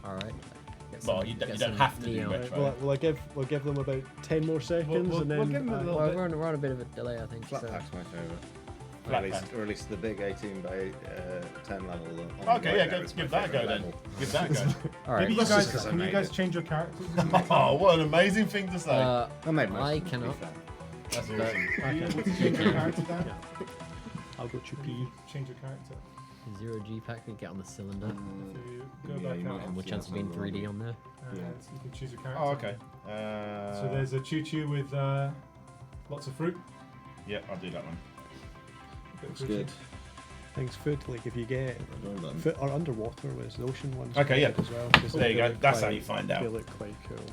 all right. Well, you don't have to do neon. retro. Will I give them about 10 more seconds We'll and then give them a little Well, bit. we're on a bit of a delay, I think. Flat So. pack's my favourite. Flat Or at least the big 18 by 10 level. On the Okay, right yeah, there is my give that a go favourite then. level. Give that a go. All right. Maybe you That's guys just 'cause I can you made guys it. change your characters? Oh, what an amazing thing to say. I made most I of them, to be cannot. fair. That's You awesome. want to change your character down? I'll go ChuChu. Change your character. 0G pack, we get on the cylinder. So you go Yeah, back you might out have And more to chance of being have some 3D on there. and Yeah. you can choose your character. Oh, okay. So there's a ChuChu with lots of fruit. Yeah, I'll do that one. Bit Looks fruity. good. Things food, like if you get Well done. foot or underwater was the ocean ones. Okay, yeah. As well, 'cause There you they go. look That's how quite- you find They out. look quite cool.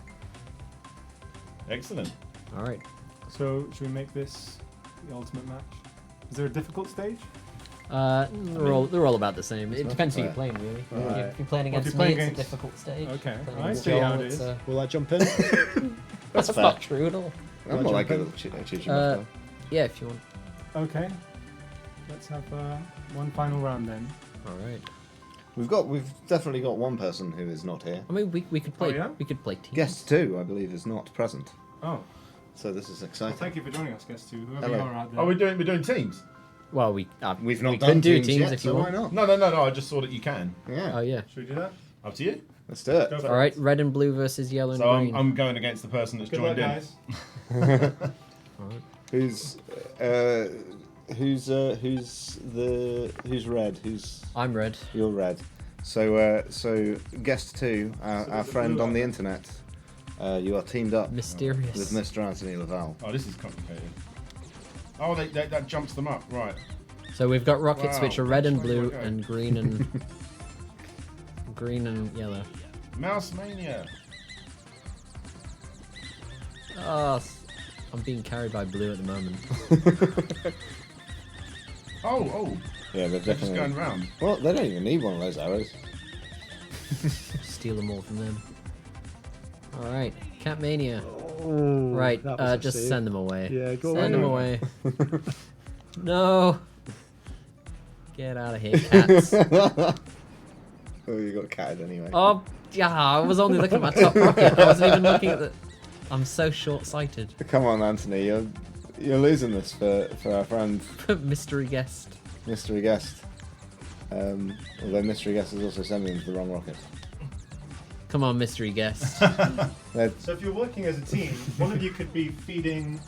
Excellent. All right. So should we make this the ultimate match? Is there a difficult stage? They're all about the same. It not depends who you're fair. playing, really. Right. If you're playing Well, if against you're me, playing it's a against- difficult stage. Okay, Playing I against see Joel, how it it's, is. Will I jump in? That's fair. not true at all. I'm not like a little ChuChu Rocket. Yeah, if you want. Okay. Let's have one final round then. All right. We've definitely got one person who is not here. I mean, we could play. Oh, yeah? We could play teams. Guest 2, I believe, is not present. Oh, So this is well, exciting. thank you for joining us, guest two. Whoever Hello. you are out there. Oh, we're doing teams. Well, we We've not we done can do teams, teams yet, if you so want. why not? No. I just saw that you can. Yeah, Oh yeah. Should we do that? Up to you. let's do it. Go for All right. Red and blue versus yellow and So green. I'm going against the person that's Good luck, joined in. guys. All right. Who's red? I'm red. You're red. So guest 2, our there's a friend blue on the outfit. internet. You are teamed up Mysterious. with Mr. Anthony Laval. Oh, this is complicated. Oh, that jumps them up, right? So we've got rockets Wow, which are red and which way do blue I go? and green and green and yellow. Mouse Mania. Oh, I'm being carried by blue at the moment. Oh, Yeah, they're they're just definitely. going round. Well, they don't even need one of those arrows. Steal them all from them. All right, Cat Mania. Oh, Right, that was a just save. send them away. Yeah, go Send them away. away. No. Get out of here, cats. Oh, you got catted anyway. Oh, yeah, I was only looking at my top rocket. I wasn't even looking at the... I'm so short-sighted. Come on, Anthony, you're losing this for our friend Mystery guest. Mystery Guest. Although Mystery Guest is also sending him to the wrong rocket. Come on, mystery guest. They're- So if you're working as a team, one of you could be feeding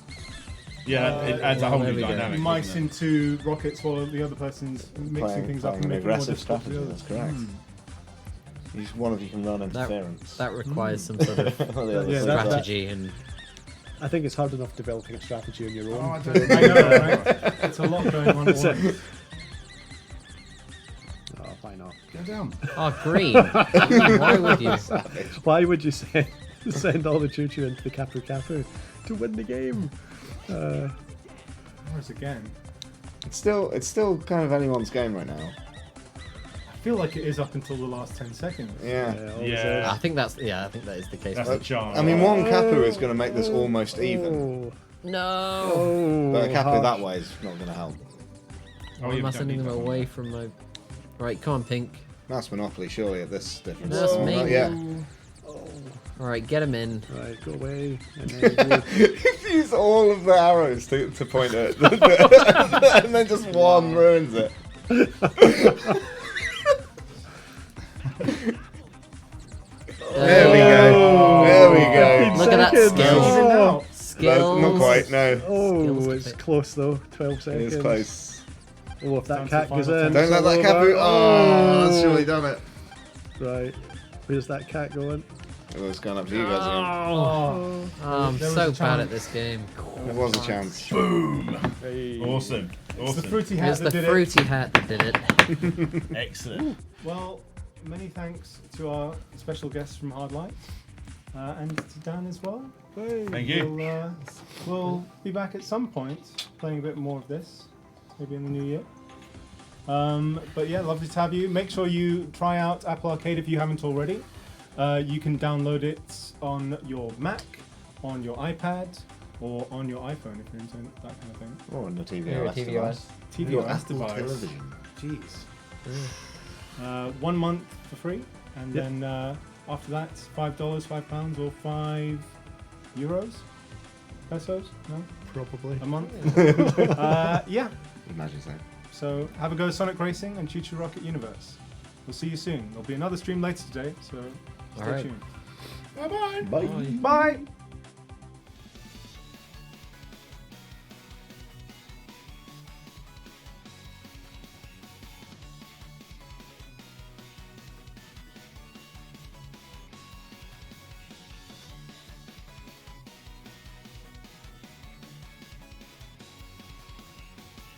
Yeah, it adds a whole there new we go. dynamic. mice doesn't it? into rockets while the other person's mixing things up and an making it more aggressive difficult for strategy. the That's others. correct. One of you can run interference. That requires some sort of Well, the other Yeah, side. that- strategy and... I think it's hard enough developing a strategy on your Oh, own. I don't I know, right? It's a lot going on at once. Oh, why not? Go down. Oh, green. Why would you? Why would you send all the ChuChu into the Capu Capu to win the game? Whereas again, It's still kind of anyone's game right now. I feel like it is up until the last 10 seconds. Yeah. always Yeah. I think that is the case. That's the charm. I mean, one Capu is going to make this almost even, No. Oh, but a Capu harsh. that way is not going to help. Oh, Why yeah, am I we don't sending need them that one away there. from my... Right, come on, Pink. That's Monopoly, surely, at this difference. That's Oh, me. not yet. Alright, get him in. Right, go away. And then Use all of the arrows to point at it, and then just one ruins it. There we go. There we go. Look at that Seconds. skill. Even now. Skills. Not quite, no. Oh, Skills it's to pick. close though. 12 It seconds. is close. Oh, if that Down to cat the goes final in. 10. Don't it's let all that cat over. boot. Oh, that's surely done it. Right. Where's that cat going? Oh, it's going up to you guys again. Oh, I'm There was so a bad challenge. at this game. There was a chance. Hey. Awesome. it's the fruity hat Here's that the did fruity hat that did it. Excellent. it. Well, many thanks to our special guests from Hardlight and to Dan as well. Thank you. We'll be back at some point playing a bit more of this, maybe in the new year. But yeah, lovely to have you. Make sure you try out Apple Arcade if you haven't already. You can download it on your Mac, on your iPad, or on your iPhone if you're into that kind of thing. Oh, and the TV Your OS TVOS. device. TV Your OS Apple device. television. Jeez. 1 month for free, and Yep. then after that, £5, £5, or €5, pesos? No, Probably. a month. Yeah. Imagine so. So have a go at Sonic Racing and ChuChu Rocket Universe. We'll see you soon. There'll be another stream later today, so stay Alright. tuned. Bye. Bye.